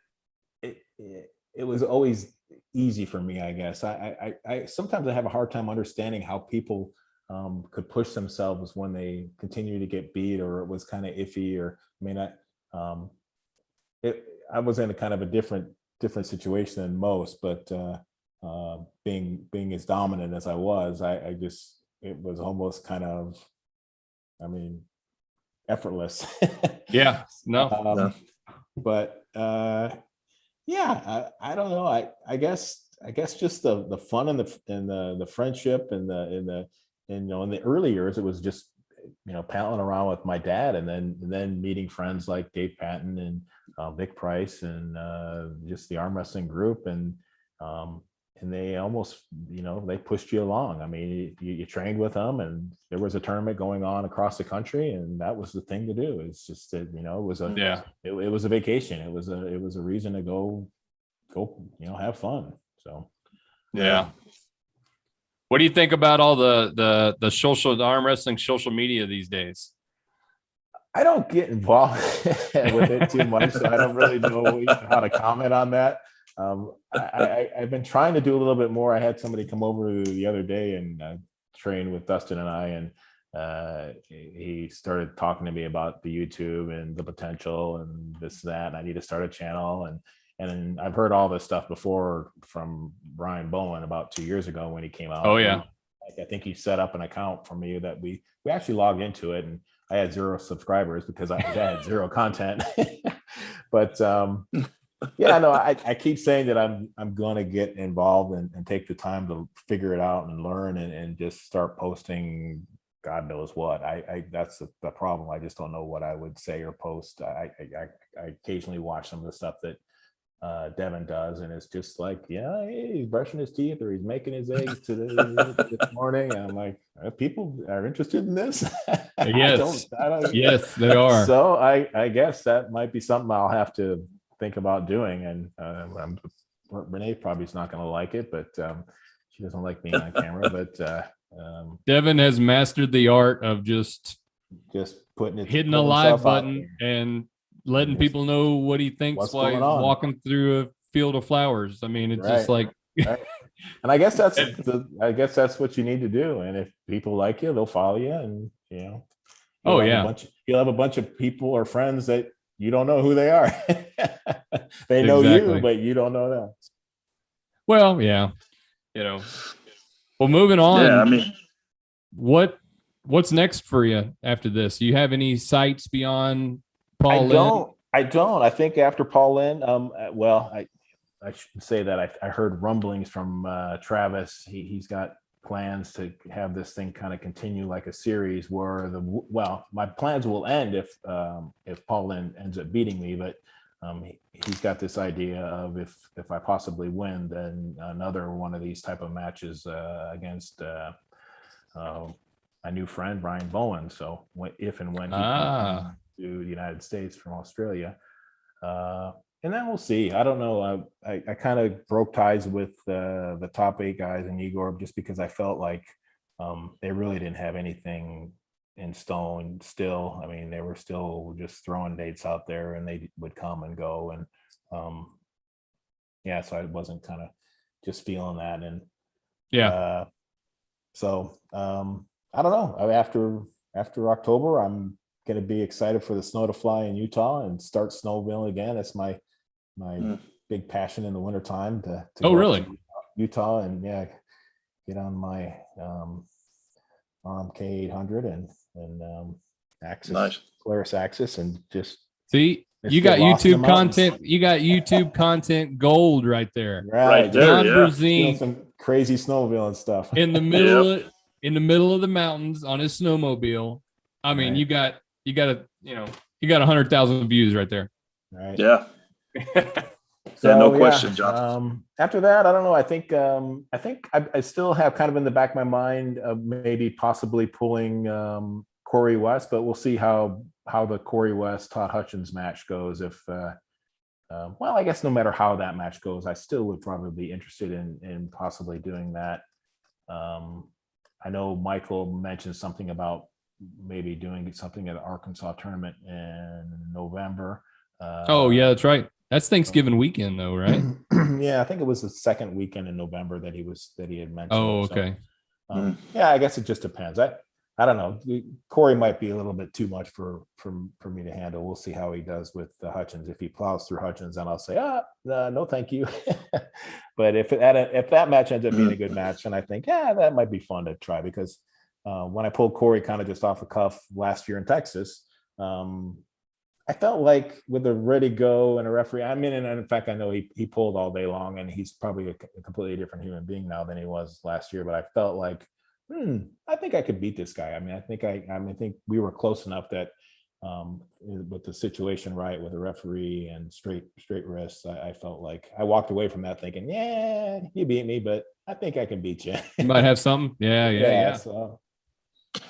it was always easy for me, I guess. I sometimes I have a hard time understanding how people could push themselves when they continue to get beat or it was kind of iffy. Or I mean, I was in a kind of a different situation than most, but being as dominant as I was, it was almost kind of, I mean, effortless. Yeah. No. But yeah, I don't know. I guess just the fun and the friendship and in the early years, it was just palling around with my dad, and then meeting friends like Dave Patton and Vic Price and just the arm wrestling group, and they almost they pushed you along. I mean, you trained with them, and there was a tournament going on across the country, and that was the thing to do. It's just that it was a vacation. It was a reason to go have fun. So yeah. What do you think about all the social arm wrestling social media these days? I don't get involved with it too much, so I don't really know how to comment on that. I've been trying to do a little bit more. I had somebody come over the other day and train with Dustin and I, and he started talking to me about the YouTube and the potential and this, that, and I need to start a channel. And I've heard all this stuff before from Brian Bowen about 2 years ago when he came out. Oh yeah. I think he set up an account for me that we actually logged into it, and I had 0 subscribers because I had 0 content. But yeah, no, I keep saying that I'm going to get involved and take the time to figure it out and learn and just start posting God knows what. I that's the problem. I just don't know what I would say or post. I occasionally watch some of the stuff that Devin does, and it's just like, yeah, hey, he's brushing his teeth or he's making his eggs this morning. And I'm like, people are interested in this. Yes. I don't, yes, they are. So I guess that might be something I'll have to think about doing. And Renee probably is not going to like it, but she doesn't like being on camera. But Devin has mastered the art of just putting hitting the live button and letting people know what he thinks What's while going he's on. walking through a field of flowers. I mean, it's just like, Right. And I guess that's what you need to do. And if people like you, they'll follow you, and oh you'll have yeah, you'll have a bunch of people or friends that you don't know who they are. They know Exactly. you, but you don't know them. well, yeah, Well, moving on. Yeah, I mean, What's next for you after this? You have any sights beyond Paul Linn? I don't. I think after Paul Linn, I should say that I heard rumblings from Travis. He's got plans to have this thing kind of continue like a series where my plans will end if Paul Linn ends up beating me, but he's got this idea of if I possibly win, then another one of these type of matches against my new friend Brian Bowen. So if and when he comes to the United States from Australia, and then we'll see. I don't know. I kind of broke ties with the top 8 guys in Igor just because I felt like they really didn't have anything in stone still. I mean, they were still just throwing dates out there, and they would come and go. And so I wasn't kind of just feeling that. And so I don't know. After October, I'm going to be excited for the snow to fly in Utah and start snowmobiling again. That's my big passion in the wintertime to Oh, go really? to Utah and get on my RMK 800 and Axis, nice. Polaris Axis, and just See, you got YouTube content. You got YouTube content gold right there. Right there, John yeah. Brzenk some crazy snowmobiling stuff in the middle of the mountains on his snowmobile. I mean, you got 100,000 views right there. Right. Yeah. So, no question, John. After that, I don't know. I think I still have kind of in the back of my mind of maybe possibly pulling Corey West, but we'll see how the Corey West Todd Hutchins match goes. If I guess no matter how that match goes, I still would probably be interested in possibly doing that. I know Michael mentioned something about maybe doing something at the Arkansas tournament in November. Oh yeah, that's right. That's Thanksgiving weekend though, right? Yeah, I think it was the second weekend in November that he had mentioned. Oh, okay. So, I guess it just depends. I don't know. Corey might be a little bit too much for me to handle. We'll see how he does with Hutchins. If he plows through Hutchins, then I'll say, no, thank you. But if that match ends up being a good match, and I think, that might be fun to try, because when I pulled Corey kind of just off the cuff last year in Texas, I felt like with a ready go and a referee, and in fact, I know he pulled all day long, and he's probably a completely different human being now than he was last year. But I felt like, I think I could beat this guy. I mean, I think we were close enough that with the situation right, with a referee and straight wrists, I felt like I walked away from that thinking, you beat me, but I think I can beat you. You might have something. Yeah. So,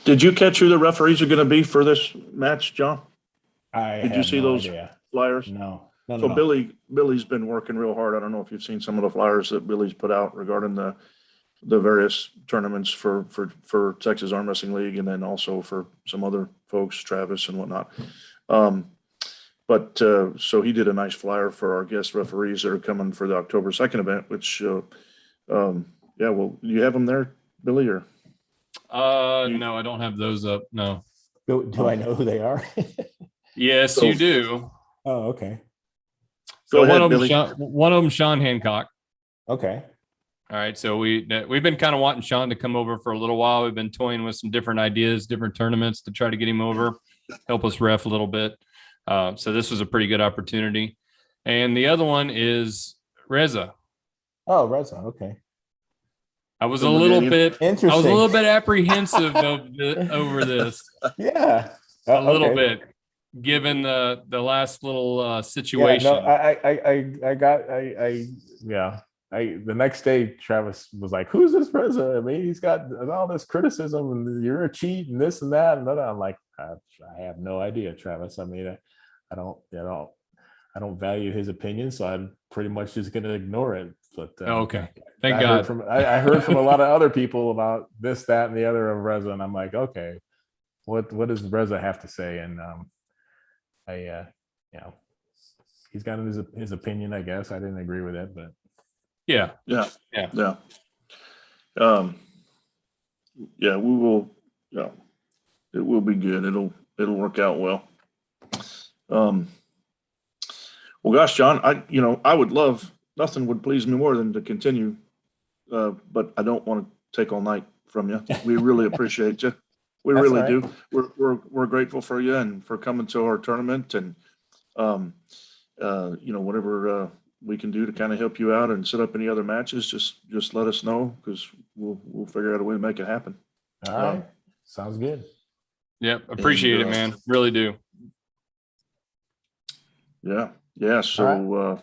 Did you catch who the referees are going to be for this match, John? Did you see those flyers? No. So Billy's been working real hard. I don't know if you've seen some of the flyers that Billy's put out regarding the various tournaments for Texas Arm Wrestling League, and then also for some other folks, Travis and whatnot. So he did a nice flyer for our guest referees that are coming for the October 2nd event, which, well, you have them there, Billy, or? No, I don't have those up. No. Do I know who they are? Yes, you do. Oh, okay. Go ahead, one Billy. One of them, Sean Hancock. Okay. All right. So we've been kind of wanting Sean to come over for a little while. We've been toying with some different ideas, different tournaments to try to get him over, help us ref a little bit. So this was a pretty good opportunity. And the other one is Reza. Oh, Reza. Okay. I was a little bit apprehensive over this. Yeah. A little bit, given the last little situation. The next day, Travis was like, "Who's this Reza? I mean, he's got all this criticism, and you're a cheat, and this and that." And I'm like, I have no idea, Travis. I mean, I don't value his opinion, so I'm pretty much just going to ignore it. But okay, thank God. I heard from a lot of other people about this, that, and the other of Reza, and I'm like, okay, what does Reza have to say? And he's got his opinion, I guess. I didn't agree with it, but Yeah. Yeah. Yeah. Yeah. Yeah, we will, yeah, it will be good. It'll work out well. Well, gosh, John, I would love, nothing would please me more than to continue. But I don't want to take all night from you. We really appreciate you. We That's really all right. do. We're grateful for you and for coming to our tournament, and whatever we can do to kind of help you out and set up any other matches, just let us know, because we'll figure out a way to make it happen. all right. Sounds good. Yep. Appreciate it, man. Really do. Yeah. So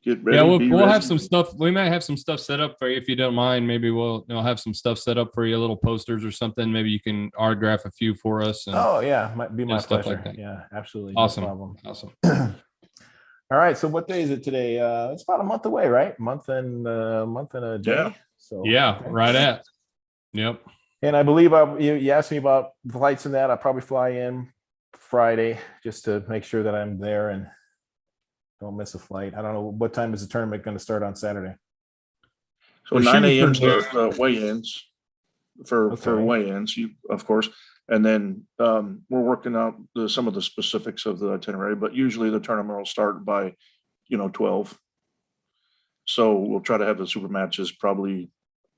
get ready. Yeah, be we'll ready. have some stuff. We might have some stuff set up for you if you don't mind. Maybe we'll have some stuff set up for you, little posters or something. Maybe you can autograph a few for us. And Oh yeah, might be my stuff pleasure. like that. Yeah, absolutely. Awesome. No problem. Awesome. All right. So what day is it today? It's about a month away, right? Month and a day. Yeah. So Yeah, okay. right at. Yep. And I believe you asked me about flights and that. I'll probably fly in Friday just to make sure that I'm there and don't miss a flight. I don't know what time is the tournament going to start on Saturday. So We're 9 shooting a.m. for start weigh-ins for Okay. weigh-ins, of course, and then we're working out some of the specifics of the itinerary. But usually the tournament will start by 12. So we'll try to have the super matches probably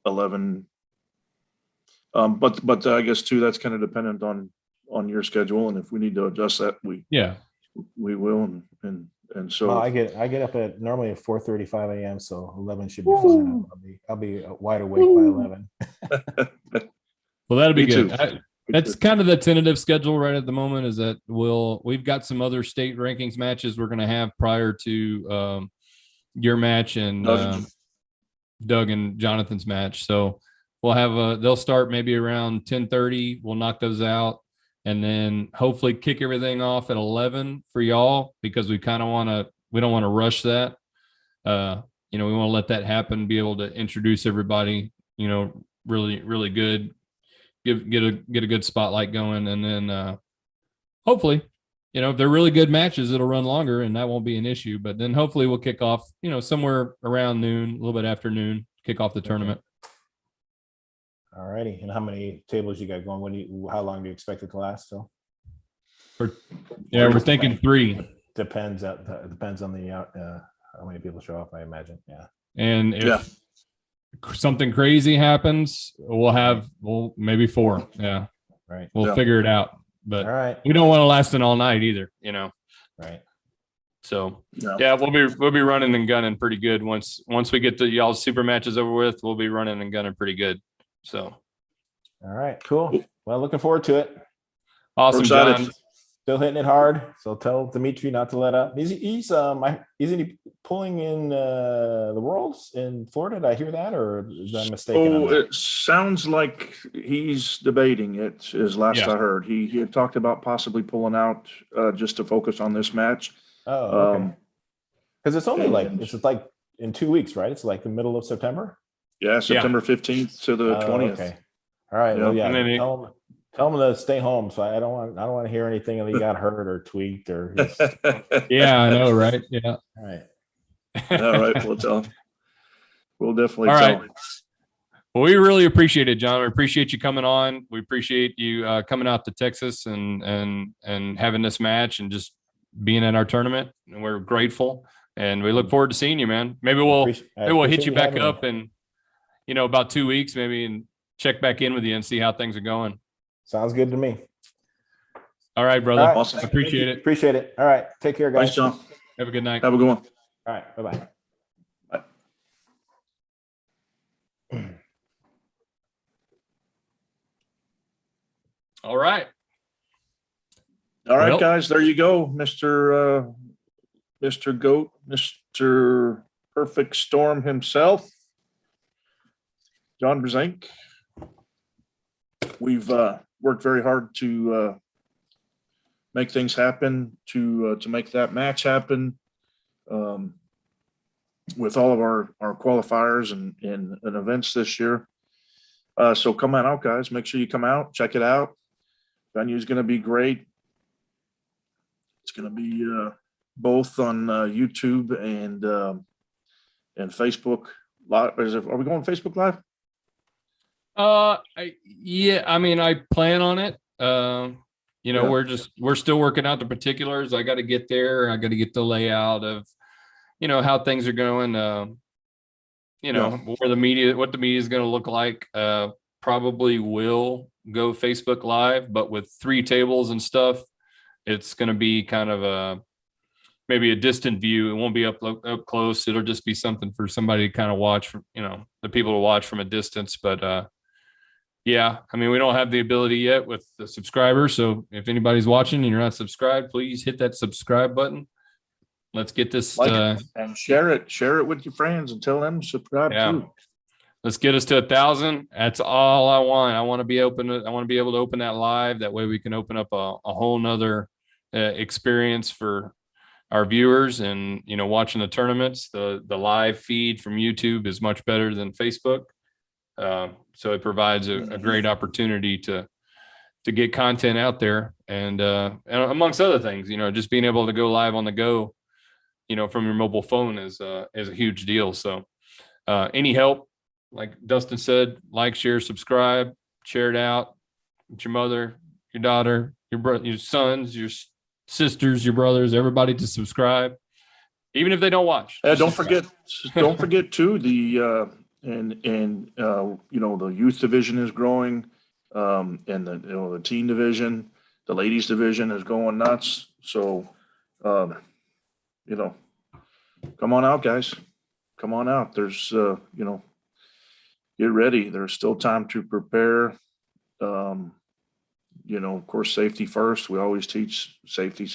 11. But I guess too, that's kind of dependent on your schedule, and if we need to adjust that, we will, and so Well, I get up at normally at 4:35 a.m. So 11 should be fine. I'll be wide awake by 11. Well, that'll be Me good. too. That's kind of the tentative schedule right at the moment, is that we've got some other state rankings matches we're going to have prior to your match and Doug and Jonathan's match. So we'll have they'll start maybe around 10:30. We'll knock those out, and then hopefully kick everything off at 11 for y'all, because we don't want to rush that. We want to let that happen, be able to introduce everybody, really, really good, get a good spotlight going. And then hopefully, if they're really good matches, it'll run longer and that won't be an issue. But then hopefully we'll kick off, somewhere around noon, a little bit after noon, kick off the tournament. All righty. And how many tables you got going? How long do you expect it to last? So We're thinking 3. depends on the how many people show up, I imagine. Yeah. And if something crazy happens, we'll maybe 4. Yeah. Right. We'll figure it out. But All right. we don't want to last it all night either, Right. So we'll be running and gunning pretty good. Once we get the y'all's super matches over with, we'll be running and gunning pretty good. So All right. Cool. Well, looking forward to it. awesome, John. Still hitting it hard. So tell Dmitriy not to let up. Isn't he pulling in the Worlds in Florida? Did I hear that, or is that mistaken? Oh, it sounds like he's debating it, is last I heard. He had talked about possibly pulling out just to focus on this match. Oh, okay. Because it's only it's like in 2 weeks, right? It's like the middle of September. Yeah, September 15th to the 20th. Okay. All right. Yeah. Well, yeah. And then Tell him to stay home. So I don't want to hear anything that he got hurt or tweaked or. Yeah, I know, right? Yeah. All right. All right. We'll tell him. We'll definitely All tell right. him. Well, we really appreciate it, John. We appreciate you coming on. We appreciate you coming out to Texas and having this match and just being at our tournament. And we're grateful, and we look forward to seeing you, man. Maybe we'll hit you back up in about 2 weeks, maybe, and check back in with you and see how things are going. Sounds good to me. All right, brother. All right. Awesome. Appreciate it. Appreciate it. All right. Take care, guys. Thanks, John. Have a good night. Have a good one. All right. Bye-bye. All right. All right, Well- guys, there you go. Mr. GOAT, Mr. Perfect Storm himself, John Brzenk. We've worked very hard to make things happen, to make that match happen, with all of our qualifiers and events this year. So come on out, guys. Make sure you come out, check it out. Venue's going to be great. It's going to be both on YouTube and Facebook Live. Are we going Facebook Live? Yeah, I mean, I plan on it. Yeah. We're still working out the particulars. I got to get there. I got to get the layout of, how things are going. What the media is going to look like. Probably will go Facebook Live, but with 3 tables and stuff, it's going to be kind of maybe a distant view. It won't be up close. It'll just be something for somebody to kind of watch from, the people to watch from a distance. But yeah, I mean, we don't have the ability yet with the subscribers. So if anybody's watching and you're not subscribed, please hit that subscribe button. Let's get this and share it with your friends and tell them to subscribe too. Let's get us to 1,000. That's all I want. I want to be able to open that live. That way we can open up a whole nother experience for our viewers and, watching the tournaments. The live feed from YouTube is much better than Facebook. So it provides a great opportunity to get content out there and amongst other things, just being able to go live on the go, from your mobile phone is a huge deal. So any help, like Dustin said, like, share, subscribe, share it out with your mother, your daughter, your brother, your sons, your sisters, your brothers, everybody to subscribe, even if they don't watch. Don't forget too, the the youth division is growing, and the teen division, the ladies division is going nuts. So, come on out, guys. Come on out. There's, get ready. There's still time to prepare. Of course, safety first. We always teach safety.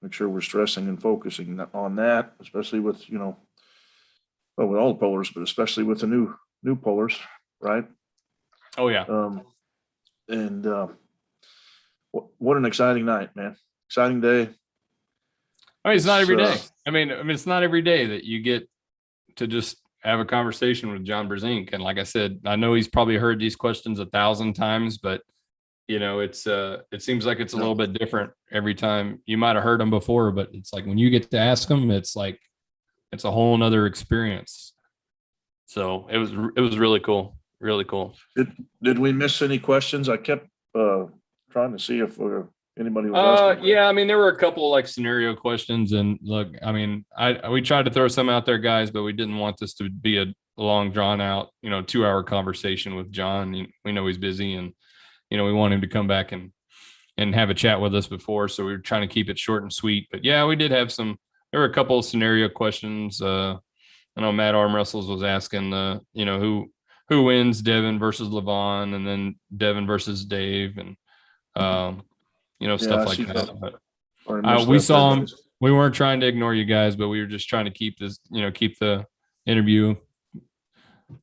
Make sure we're stressing and focusing on that, especially with, with all the pullers, but especially with the new pullers, right? Oh yeah. What an exciting night, man. Exciting day. I mean, it's not every day. I mean, it's not every day that you get to just have a conversation with John Brzenk. And like I said, I know he's probably heard these questions 1,000 times, but it seems like it's a little bit different every time. You might've heard them before, but it's like when you get to ask them, it's like, it's a whole nother experience. So it was really cool. Really cool. Did we miss any questions? I kept trying to see if anybody was asking. Yeah, I mean, there were a couple like scenario questions, and look, I mean, we tried to throw some out there, guys, but we didn't want this to be a long, drawn out, 2-hour conversation with John. We know he's busy, and we want him to come back and have a chat with us before, so we were trying to keep it short and sweet. But yeah, we did have some. There were a couple of scenario questions. I know Matt Armwrestles was asking who wins Devin versus Levon, and then Devin versus Dave, and stuff like that. But we saw him. We weren't trying to ignore you guys, but we were just trying to keep this, keep the interview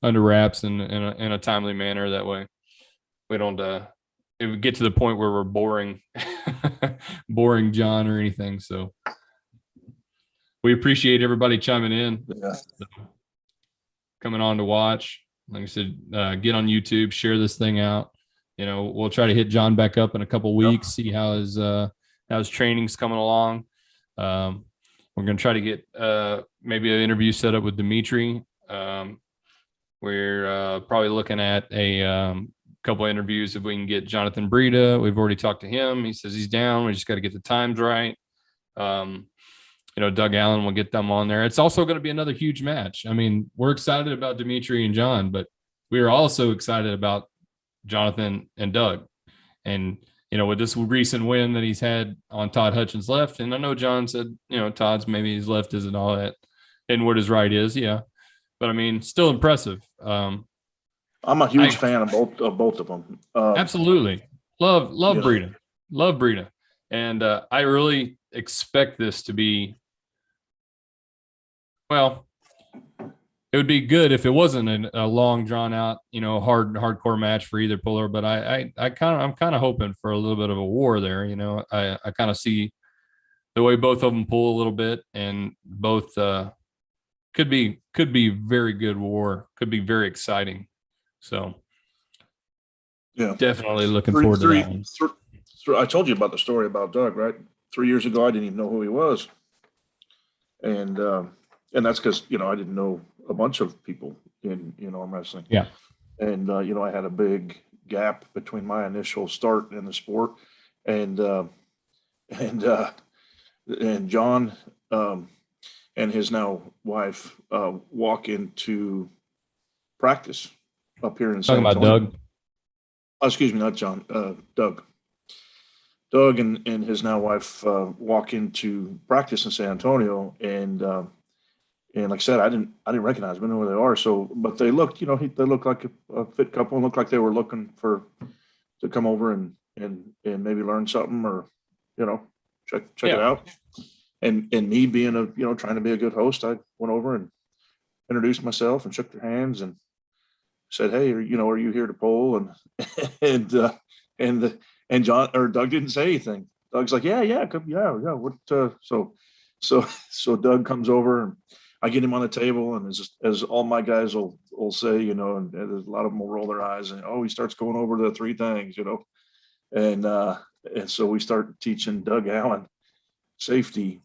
under wraps in a timely manner. That way, we don't it would get to the point where we're boring John or anything. So we appreciate everybody chiming in, coming on to watch. Like I said, get on YouTube, share this thing out. We'll try to hit John back up in a couple weeks, see how his training's coming along. We're going to try to get maybe an interview set up with Dmitriy. We're probably looking at a couple of interviews if we can get Jonathan Breda. We've already talked to him. He says he's down. We just got to get the times right. Doug Allen will get them on there. It's also going to be another huge match. I mean, we're excited about Dmitriy and John, but we are also excited about Jonathan and Doug. And, with this recent win that he's had on Todd Hutchins' left, and I know John said, Todd's maybe his left isn't all that and what his right is. Yeah. But I mean, still impressive. I'm a huge fan of both of them. Absolutely. Love Breda. Love Breda. And I really expect this to be, well, it would be good if it wasn't a long, drawn out, hardcore match for either puller. But I'm kind of hoping for a little bit of a war there. I kind of see the way both of them pull a little bit, and both could be very good war. Could be very exciting. So yeah, definitely looking forward to that one. I told you about the story about Doug, right? 3 years ago, I didn't even know who he was. And that's because, I didn't know a bunch of people in arm wrestling. Yeah. And, I had a big gap between my initial start in the sport and John, and his now wife, walk into practice up here in San Talking about Antonio. Doug. Oh, excuse me, not John, Doug. Doug and his now wife walk into practice in San Antonio, and like I said, I didn't recognize them, I didn't know who they are. So, but they looked, they looked like a fit couple, and looked like they were looking to come over and maybe learn something, or check it Yeah. out. And me being trying to be a good host, I went over and introduced myself and shook their hands and said, "Hey, are you here to poll?" And John or Doug didn't say anything. Doug's like, "Yeah, yeah. What?" So Doug comes over, and I get him on the table, and as all my guys will say, and there's a lot of them will roll their eyes, and he starts going over the three things, and so we start teaching Doug Allen safety,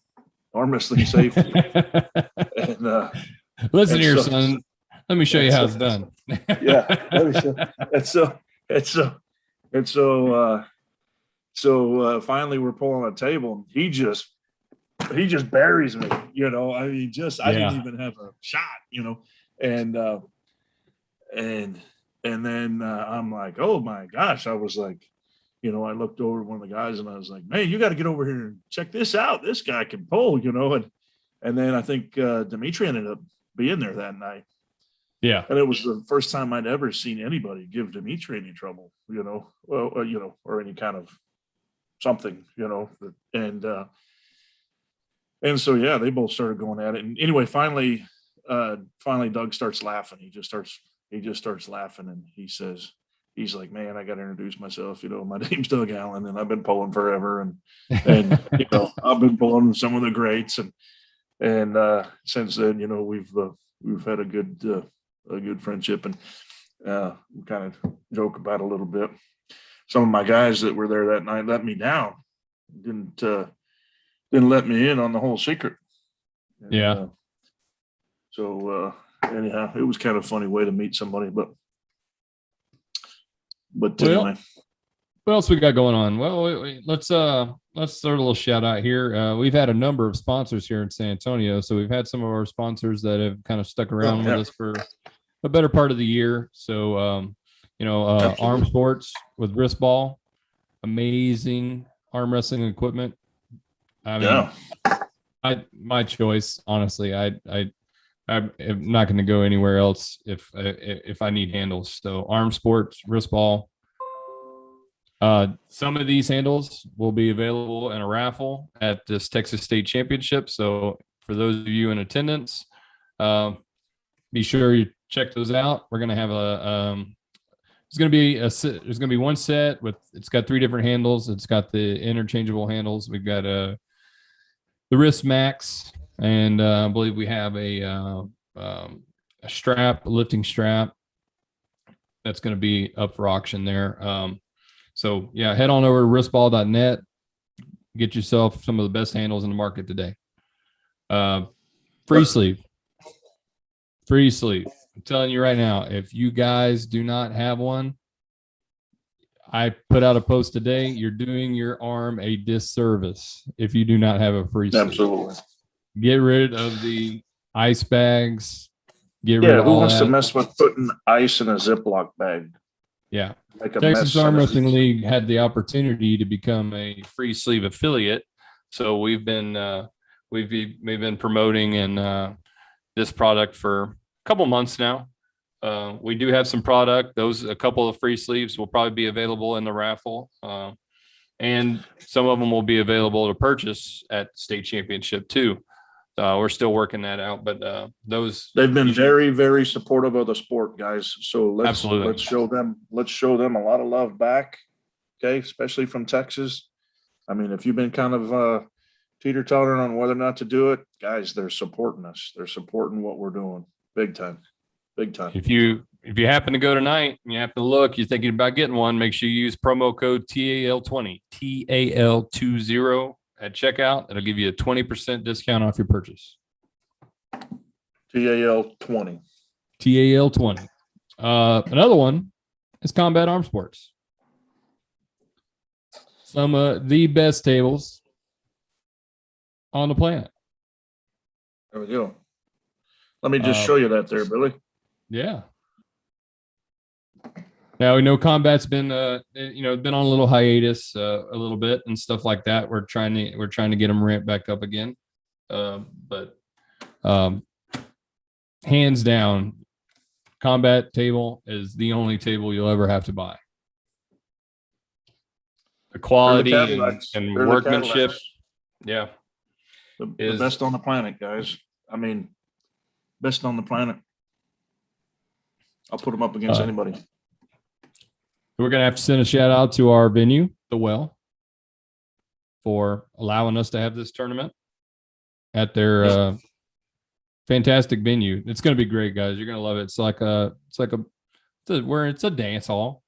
arm wrestling safety, and Listen and here, so- son. Let me show you how it's done. yeah. So finally we're pulling a table, and he just buries me, I mean, I didn't even have a shot, and then I'm like, oh my gosh, I was like, I looked over at one of the guys, and I was like, man, you got to get over here and check this out. This guy can pull, and then I think Dmitriy ended up being there that night. Yeah. And it was the first time I'd ever seen anybody give Dmitriy any trouble, or any kind of something, and so, yeah, they both started going at it. And anyway, finally Doug starts laughing. He just starts laughing, and he's like, man, I got to introduce myself. My name's Doug Allen, and I've been pulling forever. And I've been pulling some of the greats. And since then, we've had a good friendship, and we kind of joke about it a little bit. Some of my guys that were there that night let me down, didn't let me in on the whole secret. And, Yeah. So anyhow, it was kind of a funny way to meet somebody, but Well, anyway. What else we got going on? Well, let's throw a little shout out here. We've had a number of sponsors here in San Antonio. So we've had some of our sponsors that have kind of stuck around with us for a better part of the year. So, Arm Sports with wrist ball, amazing arm wrestling equipment. I mean, my choice, honestly. I'm not going to go anywhere else if I need handles. So Arm Sports, wrist ball. Some of these handles will be available in a raffle at this Texas State Championship. So for those of you in attendance, be sure you check those out. We're going to have there's going to be one set it's got 3 different handles. It's got the interchangeable handles. We've got the wrist max, and I believe we have a strap, a lifting strap that's going to be up for auction there. So yeah, head on over to wristball.net, get yourself some of the best handles in the market today. Free sleeve. I'm telling you right now, if you guys do not have one, I put out a post today. You're doing your arm a disservice if you do not have a free sleeve. Absolutely. Get rid of the ice bags. Get rid of who all wants that. to mess with putting ice in a Ziploc bag? Yeah. Like a Texas mess Arm in a- Wrestling League had the opportunity to become a free sleeve affiliate. So we've been promoting and this product for a couple months now. We do have some product. A couple of free sleeves will probably be available in the raffle. And some of them will be available to purchase at state championship too. We're still working that out, but they've been very, very supportive of the sport, guys. So let's show them a lot of love back. Okay. Especially from Texas. I mean, if you've been kind of teeter-tottering on whether or not to do it, guys, they're supporting us. They're supporting what we're doing. Big time. If you happen to go tonight and you have to look, you're thinking about getting one, make sure you use promo code TAL20, TAL20 at checkout. It'll give you a 20% discount off your purchase. TAL 20. TAL 20. Another one is Combat Arm Sports. Some of the best tables on the planet. There we go. Let me just show you that there, Billy. Yeah. Now we know Combat's been been on a little hiatus a little bit and stuff like that. We're trying to get them ramped back up again. But hands down, Combat table is the only table you'll ever have to buy. The quality They're the and Cadillacs. They're the workmanship, Cadillacs. yeah, The best on the planet, guys. I mean, best on the planet. I'll put them up against anybody. we're gonna have to send a shout out to our venue, The Well, for allowing us to have this tournament at their fantastic venue. It's gonna be great, guys. You're gonna love it. It's a dance hall.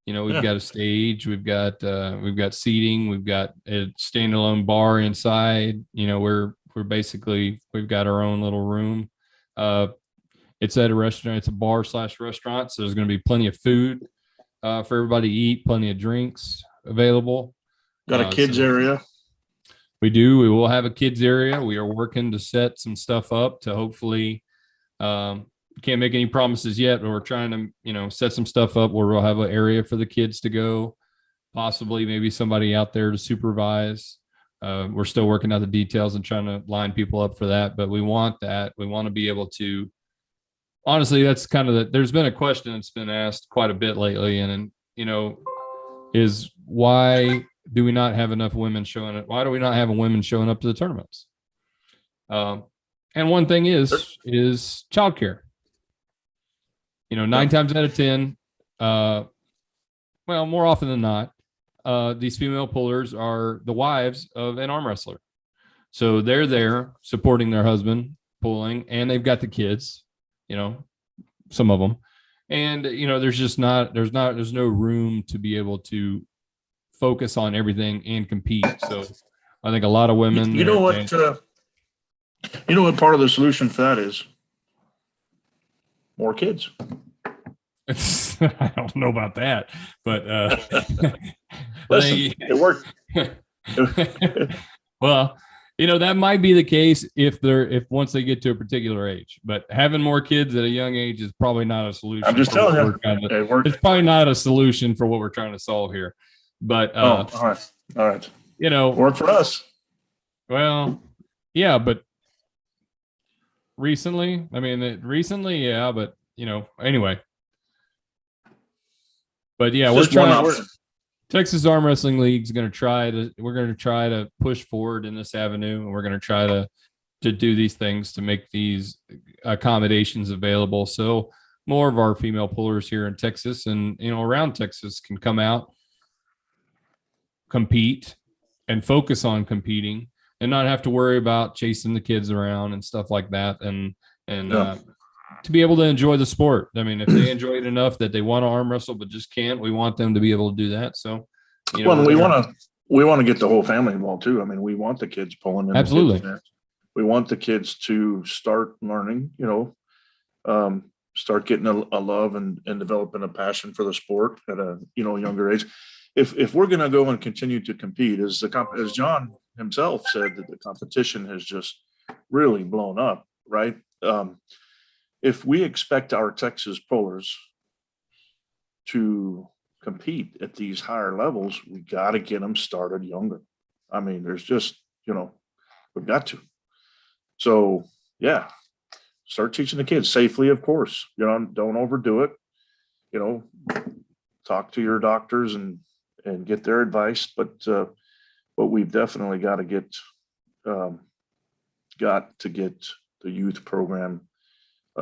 You know, we've got a stage, we've got seating, we've got a standalone bar inside. You know, we've got our own little room. It's at a restaurant, it's a bar / restaurant. So there's going to be plenty of food for everybody to eat, plenty of drinks available. Got a kids area. We do. We will have a kids area. We are working to set some stuff up to hopefully, can't make any promises yet, but we're trying to, set some stuff up where we'll have an area for the kids to go, possibly maybe somebody out there to supervise. We're still working out the details and trying to line people up for that, but we want that. We want to be able to, honestly, that's kind of there's been a question that's been asked quite a bit lately. And, is why do we not have enough women showing up? Why do we not have women showing up to the tournaments? And one thing is childcare. 9 times out of 10, more often than not, these female pullers are the wives of an arm wrestler. So they're there supporting their husband pulling, and they've got the kids, some of them. And, there's no room to be able to focus on everything and compete. So I think a lot of women, You know what part of the solution for that is? More kids. I don't know about that, but Listen, it worked. Well, that might be the case if once they get to a particular age, but having more kids at a young age is probably not a solution. I'm just telling you, it worked. It's probably not a solution for what we're trying to solve here. But all right. Worked for us. Well, yeah, but recently, yeah, but anyway. But yeah, Texas Arm Wrestling League is going to try to push forward in this avenue, and we're going to try to do these things to make these accommodations available. So more of our female pullers here in Texas and, around Texas can come out, compete, and focus on competing and not have to worry about chasing the kids around and stuff like that. And to be able to enjoy the sport. I mean, if they enjoy it enough that they want to arm wrestle but just can't, we want them to be able to do that. So, we want to get the whole family involved too. I mean, we want the kids pulling. Absolutely. We want the kids to start learning. Start getting a love and developing a passion for the sport at a younger age. If we're going to go and continue to compete, as John himself said, that the competition has just really blown up, right? If we expect our Texas pullers to compete at these higher levels, we got to get them started younger. I mean, there's just, we've got to. So, yeah, start teaching the kids safely, of course. Don't overdo it. Talk to your doctors and get their advice. But we've definitely got to get the youth program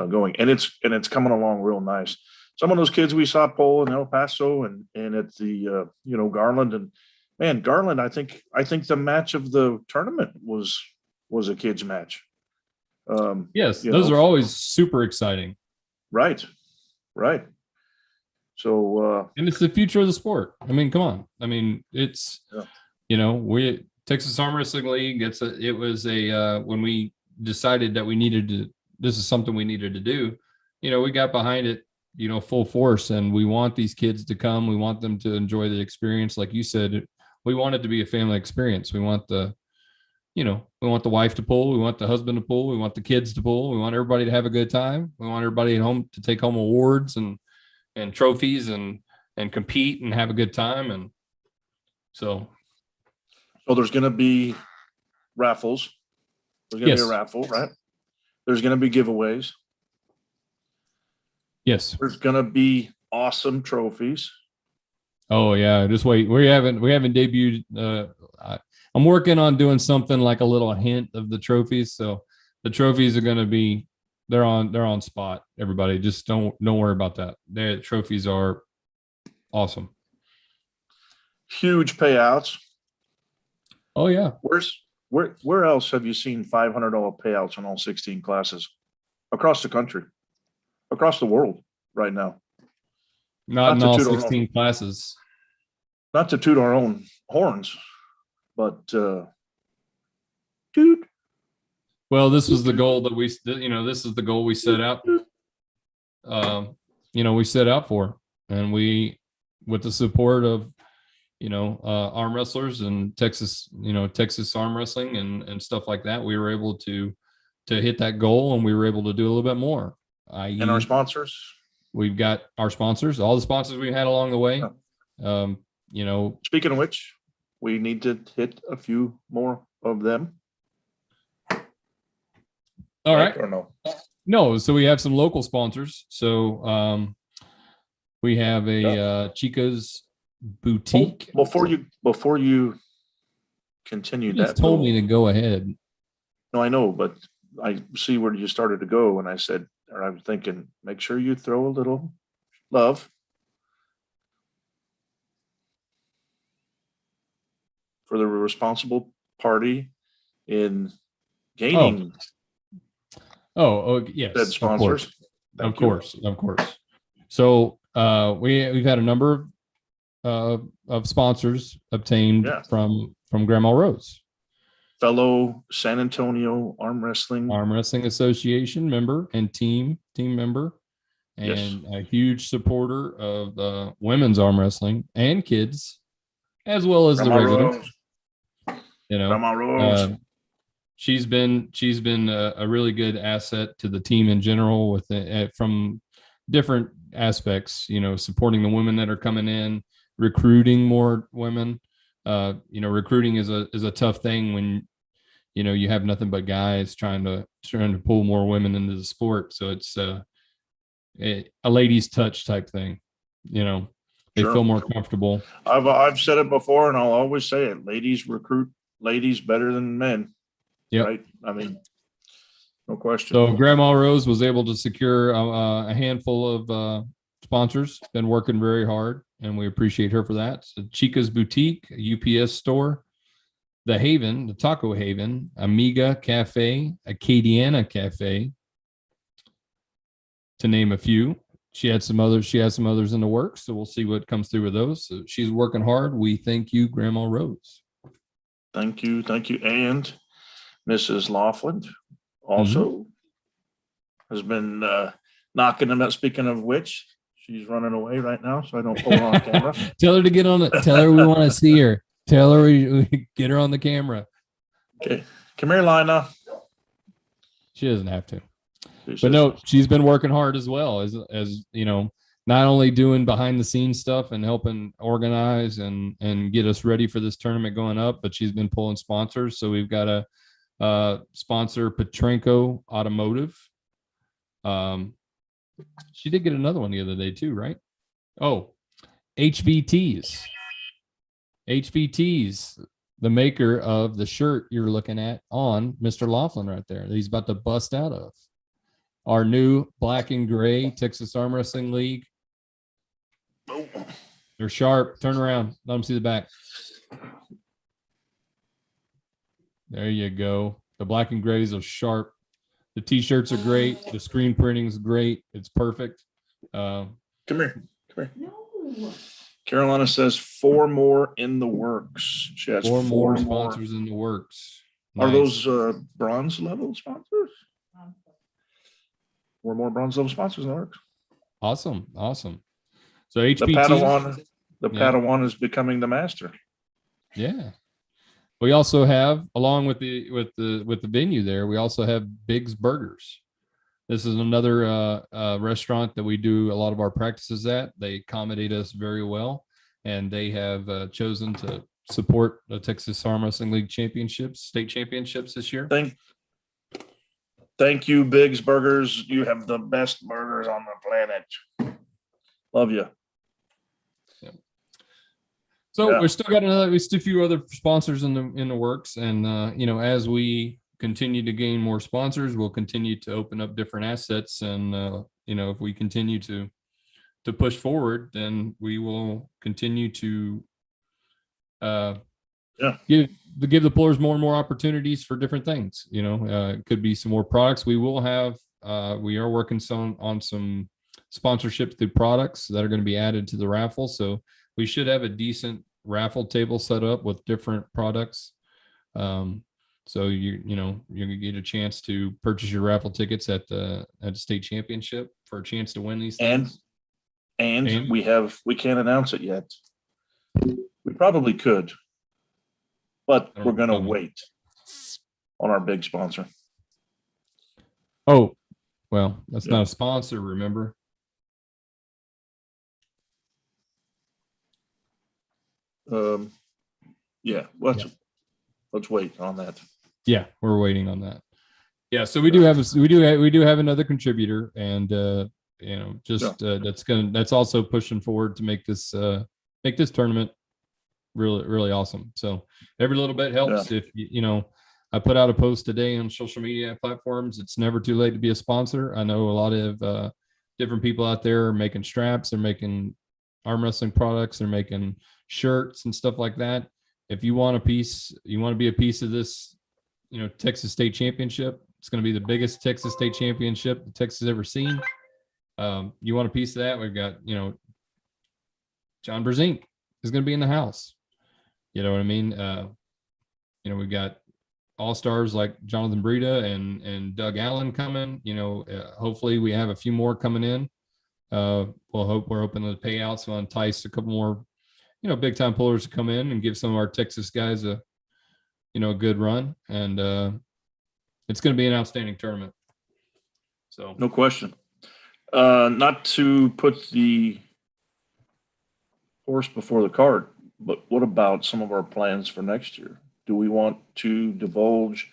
going, and it's coming along real nice. Some of those kids we saw pull in El Paso and at the Garland, and man, Garland, I think the match of the tournament was a kids match. Yes, those are always super exciting. Right. So and it's the future of the sport. I mean, come on. I mean, it's Texas Arm Wrestling League. It was when we decided that this is something we needed to do, we got behind it, full force, and we want these kids to come. We want them to enjoy the experience. Like you said, we want it to be a family experience. We want we want the wife to pull. We want the husband to pull. We want the kids to pull. We want everybody to have a good time. We want everybody at home to take home awards and trophies and compete and have a good time. And so there's going to be raffles. There's going to be a raffle, right? There's going to be giveaways. Yes. There's going to be awesome trophies. Oh yeah. Just wait. We haven't debuted. I'm working on doing something like a little hint of the trophies. So the trophies are going to be, they're on spot. Everybody just don't worry about that. The trophies are awesome. Huge payouts. Oh yeah. Where else have you seen $500 payouts on all 16 classes across the country, across the world right now? Not in all 16 classes. Not to toot our own horns, but dude. Well, this was the goal that this is the goal we set out. We set out for, and we, with the support of, arm wrestlers and Texas Arm Wrestling and stuff like that, we were able to hit that goal, and we were able to do a little bit more. And our sponsors. We've got our sponsors, all the sponsors we had along the way. Speaking of which, we need to hit a few more of them. All right. Or no? No, so we have some local sponsors. So we have a Chica's Boutique. Before you continue, You just told me to go ahead. No, I know, but I see where you started to go, and I'm thinking, make sure you throw a little love for the responsible party in gaining. Yes, said sponsors. Of course. So we've had a number of sponsors obtained from Grandma Rose, fellow San Antonio Arm Wrestling Association member and team member, and a huge supporter of women's arm wrestling and kids, as well as Grandma the residents. Rose. Grandma Rose. She's been a really good asset to the team in general, with from different aspects, supporting the women that are coming in, recruiting more women. Recruiting is a tough thing when you have nothing but guys trying to pull more women into the sport. So it's a ladies touch type thing. They feel more comfortable. I've said it before, and I'll always say it: ladies recruit ladies better than men. Yeah, right. I mean, no question. So Grandma Rose was able to secure a handful of sponsors. Been working very hard, and we appreciate her for that. So Chica's Boutique, a UPS store, the Haven, the Taco Haven, Amiga Cafe, Acadiana Cafe, to name a few. She has some others in the works, so we'll see what comes through with those. So she's working hard. We thank you, Grandma Rose. Thank you. And Mrs. Laughlin also has been knocking them out. Speaking of which, she's running away right now, so I don't pull her on camera. Tell her to get on it. Tell her we want to see her. Tell her we get her on the camera. Okay. Come here, Lina. She doesn't have to. But no, she's been working hard as well, as not only doing behind the scenes stuff and helping organize and get us ready for this tournament going up, but she's been pulling sponsors. So we've got a sponsor, Petrenko Automotive. She did get another one the other day too, right? Oh, HVTs, the maker of the shirt you're looking at on Mr. Laughlin right there that he's about to bust out of. Our new black and gray Texas Arm Wrestling League. They're sharp. Turn around. Let them see the back. There you go. The black and grays are sharp. The t-shirts are great. The screen printing is great. It's perfect. Come here. No. Carolina says 4 more in the works. She has Four more 4 sponsors in the works. Are Nice. those bronze level sponsors? 4 more bronze level sponsors in the works. Awesome. So The HPT. Yeah. Padawan is becoming the master. Yeah. We also have, along with the venue there, we also have Big's Burgers. This is another restaurant that we do a lot of our practices at. They accommodate us very well, and they have chosen to support the Texas Arm Wrestling League championships, state championships this year. Thank you, Biggs Burgers. You have the best burgers on the planet. Love you. So Yeah. we still got a few other sponsors in the works, and as we continue to gain more sponsors, we'll continue to open up different assets, and if we continue to push forward, then we will continue to give the pullers more and more opportunities for different things. It could be some more products. We are working on some sponsorships through products that are going to be added to the raffle. So we should have a decent raffle table set up with different products. So you're gonna get a chance to purchase your raffle tickets at the state championship for a chance to win these things. And we can't announce it yet. We probably could, but we're gonna wait on our big sponsor. Oh, well, that's not a sponsor, remember? Let's wait on that. Yeah, we're waiting on that. Yeah, so we do have another contributor, and that's also pushing forward to make this tournament really, really awesome. So every little bit helps. If I put out a post today on social media platforms. It's never too late to be a sponsor. I know a lot of different people out there are making straps, they're making arm wrestling products, they're making shirts and stuff like that. If you want to be a piece of this, Texas State Championship. It's going to be the biggest Texas State Championship that Texas has ever seen. You want a piece of that? We've got, John Brzenk is going to be in the house. You know what I mean? We've got all-stars like Jonathan Breda and Doug Allen coming. Hopefully we have a few more coming in. We're hoping the payouts will entice a couple more, big time pullers to come in and give some of our Texas guys a good run. And it's going to be an outstanding tournament. So no question. Not to put the horse before the cart, but what about some of our plans for next year? Do we want to divulge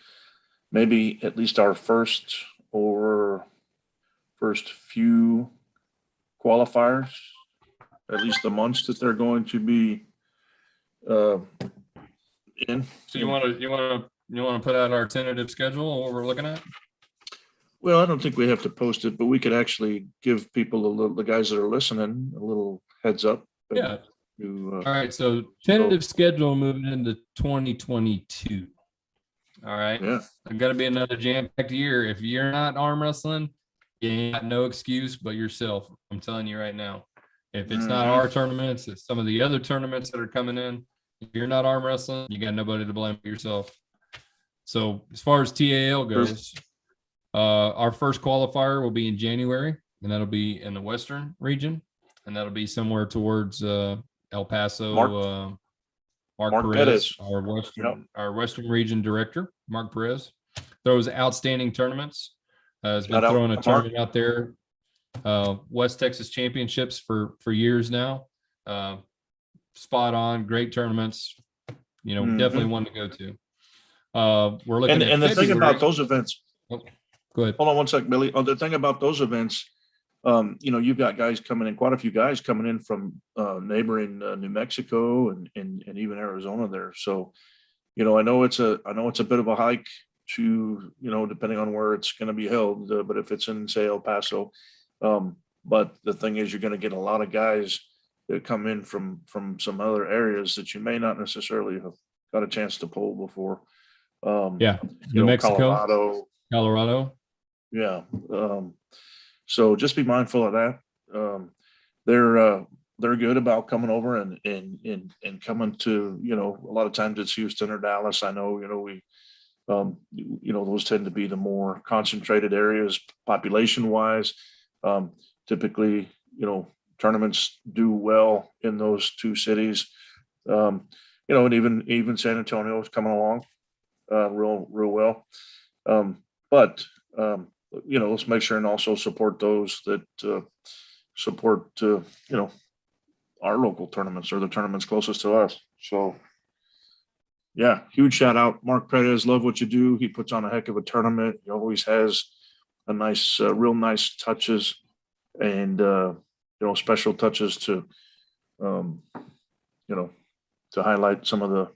maybe at least our first few qualifiers, at least the months that they're going to be in? So you want to put out our tentative schedule, what we're looking at? Well, I don't think we have to post it, but we could actually give people, the guys that are listening, a little heads up. Yeah. All right. So tentative schedule moving into 2022. All right. Yeah. I've got to be another jam-packed year. If you're not arm wrestling, you ain't got no excuse but yourself. I'm telling you right now. If it's not our tournaments, it's some of the other tournaments that are coming in. If you're not arm wrestling, you got nobody to blame but yourself. So as far as TAL goes, our first qualifier will be in January, and that'll be in the Western region, and that'll be somewhere towards El Paso. Mark Perez, our Western region director, Mark Perez, throws outstanding tournaments. Has been throwing a tournament out there, West Texas Championships for years now. Spot on, great tournaments. Definitely one to go to. We're looking at the thing about those events. Oh, go ahead. Hold on one sec, Billy. The thing about those events, you've got guys coming in, quite a few guys coming in from neighboring New Mexico and even Arizona there. So, I know it's a bit of a hike to, depending on where it's going to be held. But if it's in, say, El Paso, but the thing is, you're going to get a lot of guys that come in from some other areas that you may not necessarily have got a chance to pull before. New Mexico, Colorado. Yeah. So just be mindful of that. they're good about coming over and coming to, a lot of times it's Houston or Dallas. I know, those tend to be the more concentrated areas population wise. Typically, tournaments do well in those two cities. And even San Antonio is coming along real well. But let's make sure and also support those that support our local tournaments or the tournaments closest to us. So yeah, huge shout out, Mark Perez. Love what you do. He puts on a heck of a tournament. He always has a nice, real nice touches and special touches to to highlight some of the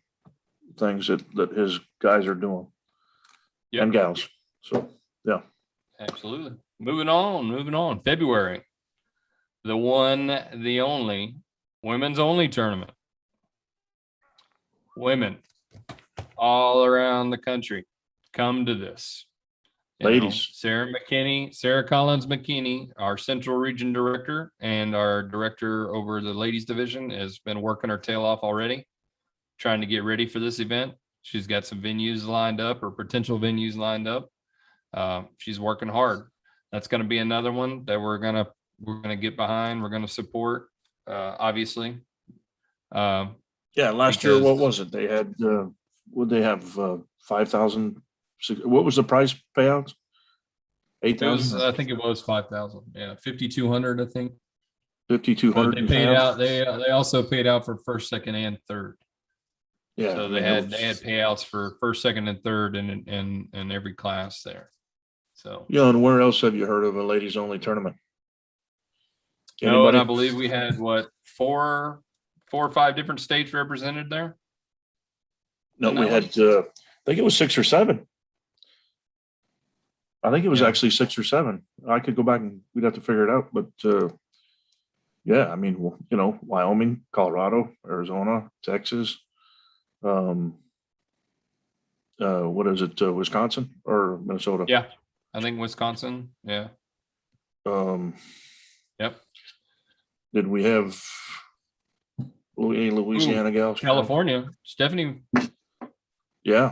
things that his guys are doing and gals. So yeah, Absolutely. Moving on. February, the one, the only women's only tournament. Women all around the country come to this. ladies. Sarah Collins McKinney, our Central Region Director and our Director over the ladies division, has been working her tail off already, trying to get ready for this event. She's got some venues lined up or potential venues lined up. She's working hard. That's going to be another one that we're going to get behind. We're going to support, obviously. Yeah, last year, what was it? They had, would they have 5,000? What was the prize payouts? 8,000? I think it was 5,000. Yeah, 5,200, I think. 5,200. They paid out. They also paid out for first, second, and third. Yeah. So they had payouts for first, second, and third in every class there. So and where else have you heard of a ladies only tournament? no, and I believe we had four or five different states represented there. No, we had I think it was 6 or 7. I think it was actually 6 or 7. I could go back and we'd have to figure it out, but yeah, I mean, Wyoming, Colorado, Arizona, Texas, what is it, Wisconsin or Minnesota? Yeah, I think Wisconsin. Yeah. Yep. Did we have Louisiana gals? California, Stephanie. Yeah.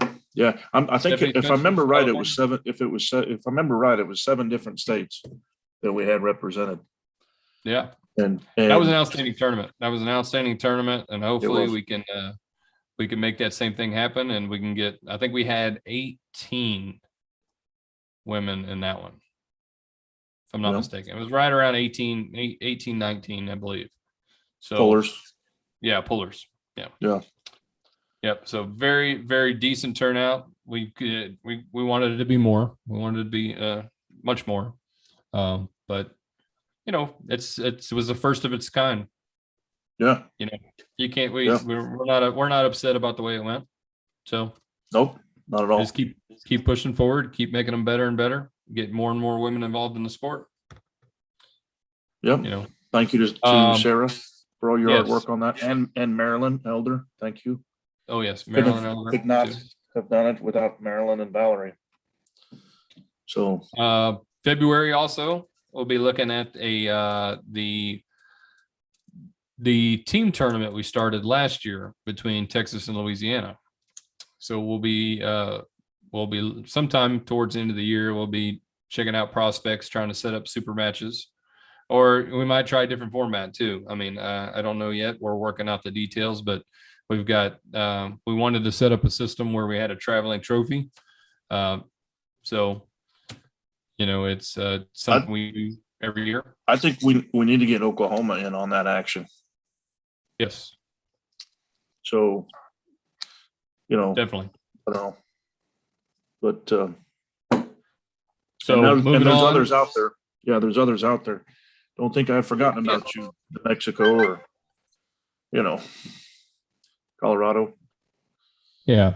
I think Stephanie if I remember right, it California. was 7. If I remember right, it was 7 different states that we had represented. Yeah. And That was an outstanding tournament. And hopefully was. we can make that same thing happen, and we can get. I think we had 18 women in that one, if I'm not mistaken. It was right around 18, 19, I believe. So pullers. Yeah, pullers. Yeah. Yep. So very, very decent turnout. We wanted it to be more. We wanted it to be much more. But it was the first of its kind. Yeah. You can't Yeah. we're not upset about the way it went. So Nope, not at all. just keep pushing forward, keep making them better and better, get more and more women involved in the sport. Yep. Thank you to Sarah for all your hard work on that, and Marilyn Elder. Thank you. Oh yes, Marilyn Elder. Could not have done it without Marilyn and Valerie. So February also, we'll be looking at the team tournament we started last year between Texas and Louisiana. So we'll be sometime towards the end of the year, we'll be checking out prospects, trying to set up super matches, or we might try a different format too. I mean, I don't know yet. We're working out the details, but we've got, we wanted to set up a system where we had a traveling trophy. So, it's something we do every year. I think we need to get Oklahoma in on that action. Yes, So, definitely. I don't know, but So and moving there's on. others out there. Yeah, there's others out there. Don't think I've forgotten about you, Mexico or Colorado. Yeah.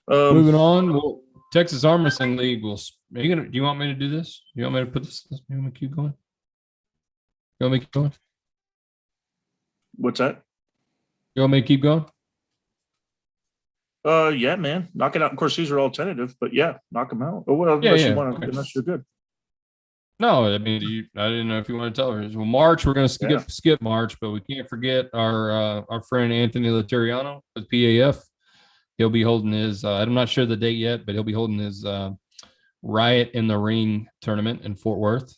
Moving on. Well, Texas Armwrestling League will. Do you want me to do this? You want me to put this? You want me to keep going? You want me to keep going? What's that? You want me to keep going? Yeah, man, knock it out. Of course, these are all tentative, but yeah, knock them out. Oh well, Yeah, unless yeah. you want to, Okay. unless you're good. No, I mean, I didn't know if you want to tell her. Well, March, we're going to Yeah. skip March, but we can't forget our friend Anthony Letteriano with PAF. He'll be holding his, I'm not sure the date yet, but he'll be holding his Riot in the Ring tournament in Fort Worth.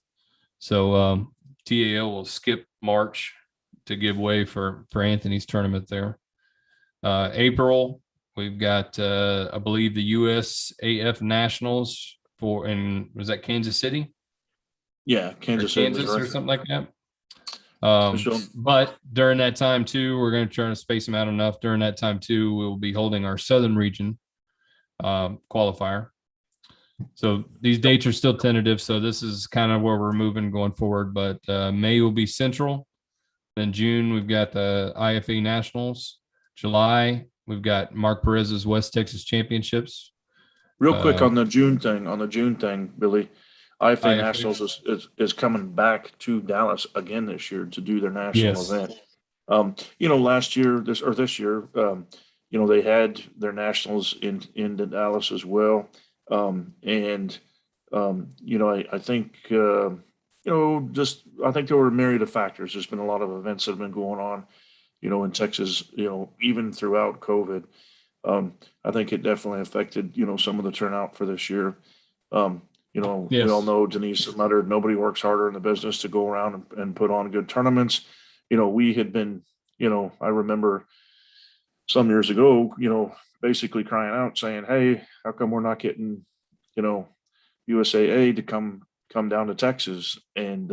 So TAL will skip March to give way for Anthony's tournament there. April, we've got, I believe, the USAF Nationals was that Kansas City? Yeah, Or Kansas City, Kansas or Missouri. something like that. Official. But during that time too, we're going to try to space them out enough. During that time too, we'll be holding our Southern Region qualifier. So these dates are still tentative. So this is kind of where we're moving going forward. But May will be Central. Then June, we've got the IFA Nationals. July, we've got Mark Perez's West Texas Championships. Real quick on the June thing, Billy. IFA IFA. Nationals is coming back to Dallas again this year to do their national Yes. event. Last year, this year, they had their nationals in Dallas as well. I think I think there were a myriad of factors. There's been a lot of events that have been going on, in Texas, even throughout COVID. I think it definitely affected, some of the turnout for this year. We all Yes. know Denise muttered, nobody works harder in the business to go around and put on good tournaments. We had been, I remember some years ago, basically crying out saying, hey, how come we're not getting, USAA to come down to Texas? And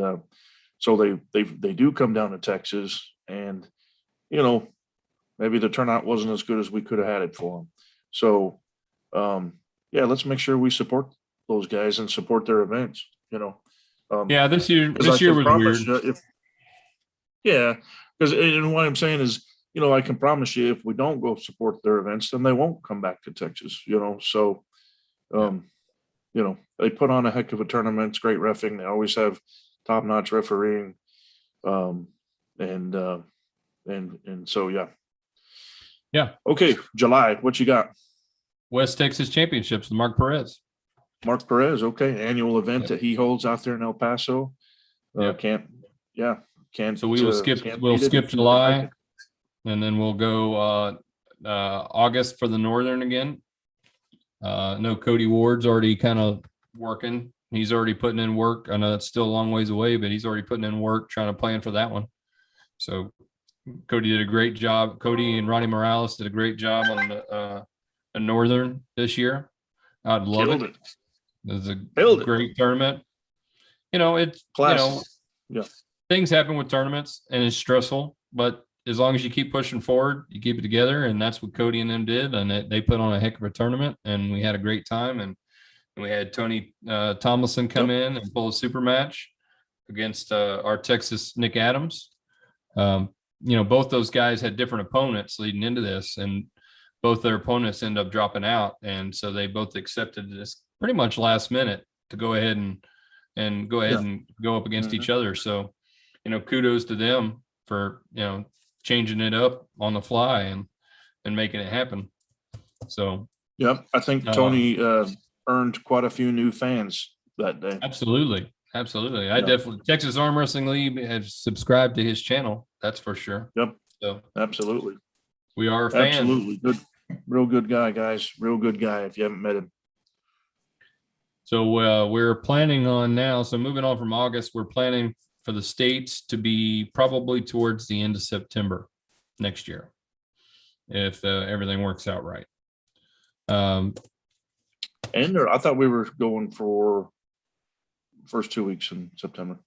so they do come down to Texas, and, maybe the turnout wasn't as good as we could have had it for them. So, let's make sure we support those guys and support their events, Yeah, this year 'cause I was can promise weird. you because and what I'm saying is, I can promise you if we don't go support their events, then they won't come back to Texas, So, they put on a heck of a tournament. It's great reffing. They always have top-notch refereeing. And so, yeah. Yeah. Okay, July, what you got? West Texas Championships with Mark Perez. Mark Perez, okay, annual event Yep. that he holds out there in El Paso. Yep. Can't. So we will skip. can't We'll beat it skip if you can make July, and then we'll go August for the Northern again. No, Cody Ward's already kind of working. He's already putting in work. I know that's still a long ways away, but he's already putting in work trying to plan for that one. So Cody did a great job. Cody and Ronnie Morales did a great job on the Northern this year. I'd love Killed it. it. It was a Killed it. great tournament. It's Class. things happen with tournaments and it's stressful, but as long as you keep pushing forward, you keep it together. And that's what Cody and them did. And they put on a heck of a tournament, and we had a great time. And we had Tony Tomlinson come in and pull a super match against our Texas Nick Adams. Both those guys had different opponents leading into this, and both their opponents end up dropping out. And so they both accepted this pretty much last minute to go ahead and go up against each other. So, kudos to them for, changing it up on the fly and making it happen. So, Yep. I think Tony earned quite a few new fans that day. Absolutely. I definitely, Texas Arm Wrestling League has subscribed to his channel. That's for sure. Yep. So Absolutely. we are a fan. Absolutely. Good. Real good guy, guys. Real good guy if you haven't met him. So we're planning on now. So moving on from August, we're planning for the states to be probably towards the end of September next year, if everything works out right. And I thought we were going for first 2 weeks in September.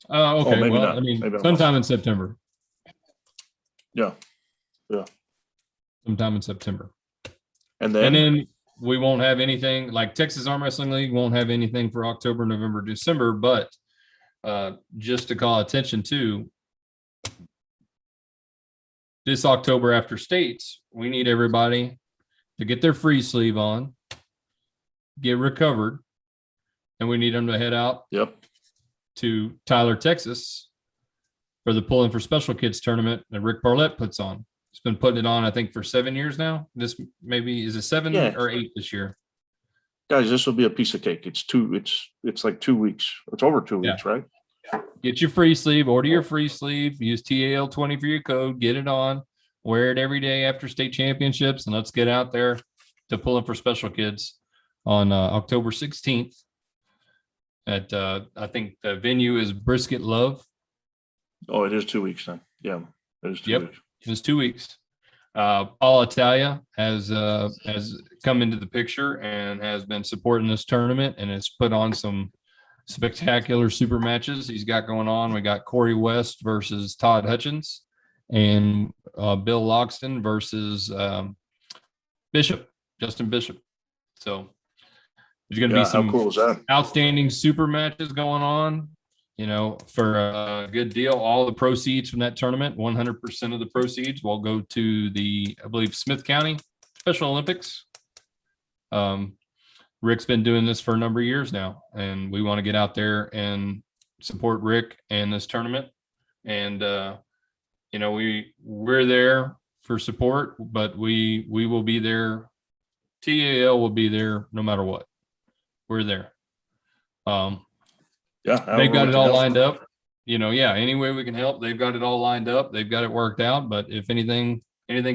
Okay. maybe Well, not. I mean, Maybe I'm sometime in September. Yeah. Sometime in September. And And then then we won't have anything like Texas Arm Wrestling League won't have anything for October, November, December, but just to call attention to this October after states, we need everybody to get their free sleeve on, get recovered, and we need them to head out to Tyler, Texas for the Pulling for Special Kids tournament that Rick Barlett puts on. He's been putting it on, I think, for 7 years now. This maybe is it 7 or 8 this year. Guys, this will be a piece of cake. It's like 2 weeks. It's over 2 Yeah. weeks, right? Get your free sleeve, order your free sleeve, use TAL20 for your code, get it on, wear it every day after state championships, and let's get out there to Pulling for Special Kids on October 16th. At I think the venue is Brisket Love. Oh, it is 2 weeks then. Yeah, it is 2 Yep. weeks. It was 2 weeks. All Italia has come into the picture and has been supporting this tournament and has put on some spectacular super matches he's got going on. We got Corey West versus Todd Hutchins and Bill Loxton versus Justin Bishop. So there's going to Yeah, be some how cool is that? outstanding super matches going on, you know, for a good deal. All the proceeds from that tournament, 100% of the proceeds will go to the, I believe, Smith County Special Olympics. Rick's been doing this for a number of years now, and we want to get out there and support Rick and this tournament. And you know, we're there for support, but we will be there. TAL will be there no matter what. We're there. Yeah, They've got it all lined up. You know, yeah, any way we can help, they've got it all lined up. They've got it worked out. But if anything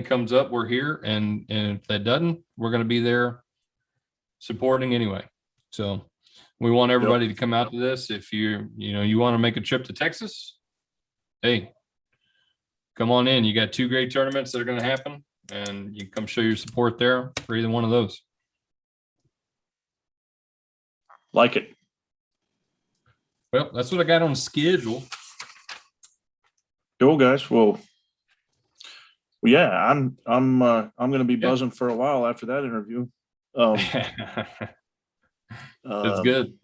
comes up, we're here. And if that doesn't, we're going to be there supporting anyway. So we want everybody to come out to this. If you want to make a trip to Texas, hey, come on in. You got 2 great tournaments that are going to happen, and you can come show your support there for either one of those. Like it. Well, that's what I got on schedule. Cool, guys. Well, yeah, I'm going to be buzzing for a while after that interview. That's good.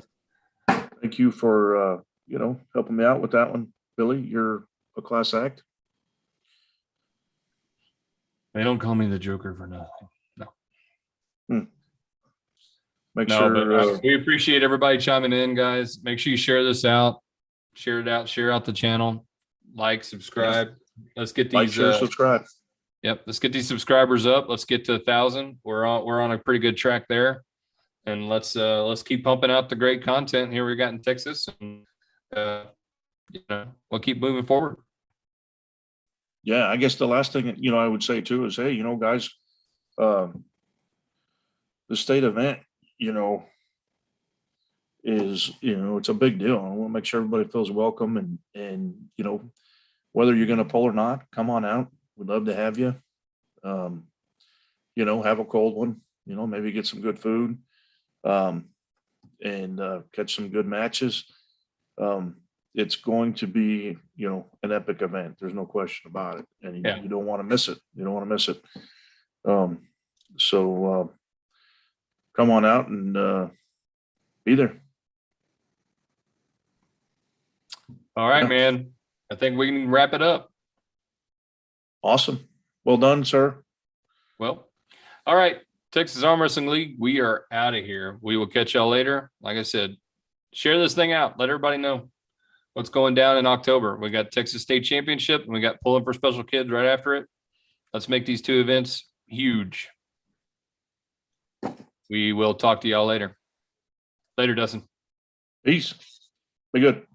Thank you for helping me out with that one, Billy. You're a class act. They don't call me the Joker for nothing. No. Make No, sure but we appreciate everybody chiming in, guys. Make sure you share this out. Share it out. Share out the channel. Like, subscribe. Let's get these. like, share, subscribe. Yep. Let's get these subscribers up. Let's get to 1,000. We're on a pretty good track there. And let's keep pumping out the great content here we got in Texas. And we'll keep moving forward. Yeah, I guess the last thing I would say too is, hey, guys, the state event, is it's a big deal. I want to make sure everybody feels welcome, and whether you're going to pull or not, come on out. We'd love to have you. Have a cold one. Maybe get some good food, and catch some good matches. It's going to be, an epic event. There's no question about it. And you don't want to miss it. You don't want to miss it. So come on out and be there. All right, man. I think we can wrap it up. Awesome. Well done, sir. Well, all right. Texas Arm Wrestling League, we are out of here. We will catch y'all later. Like I said, share this thing out. Let everybody know what's going down in October. We got Texas State Championship, and we got Pulling for Special Kids right after it. Let's make these 2 events huge. We will talk to y'all later. Later, Dustin. Peace. Be good.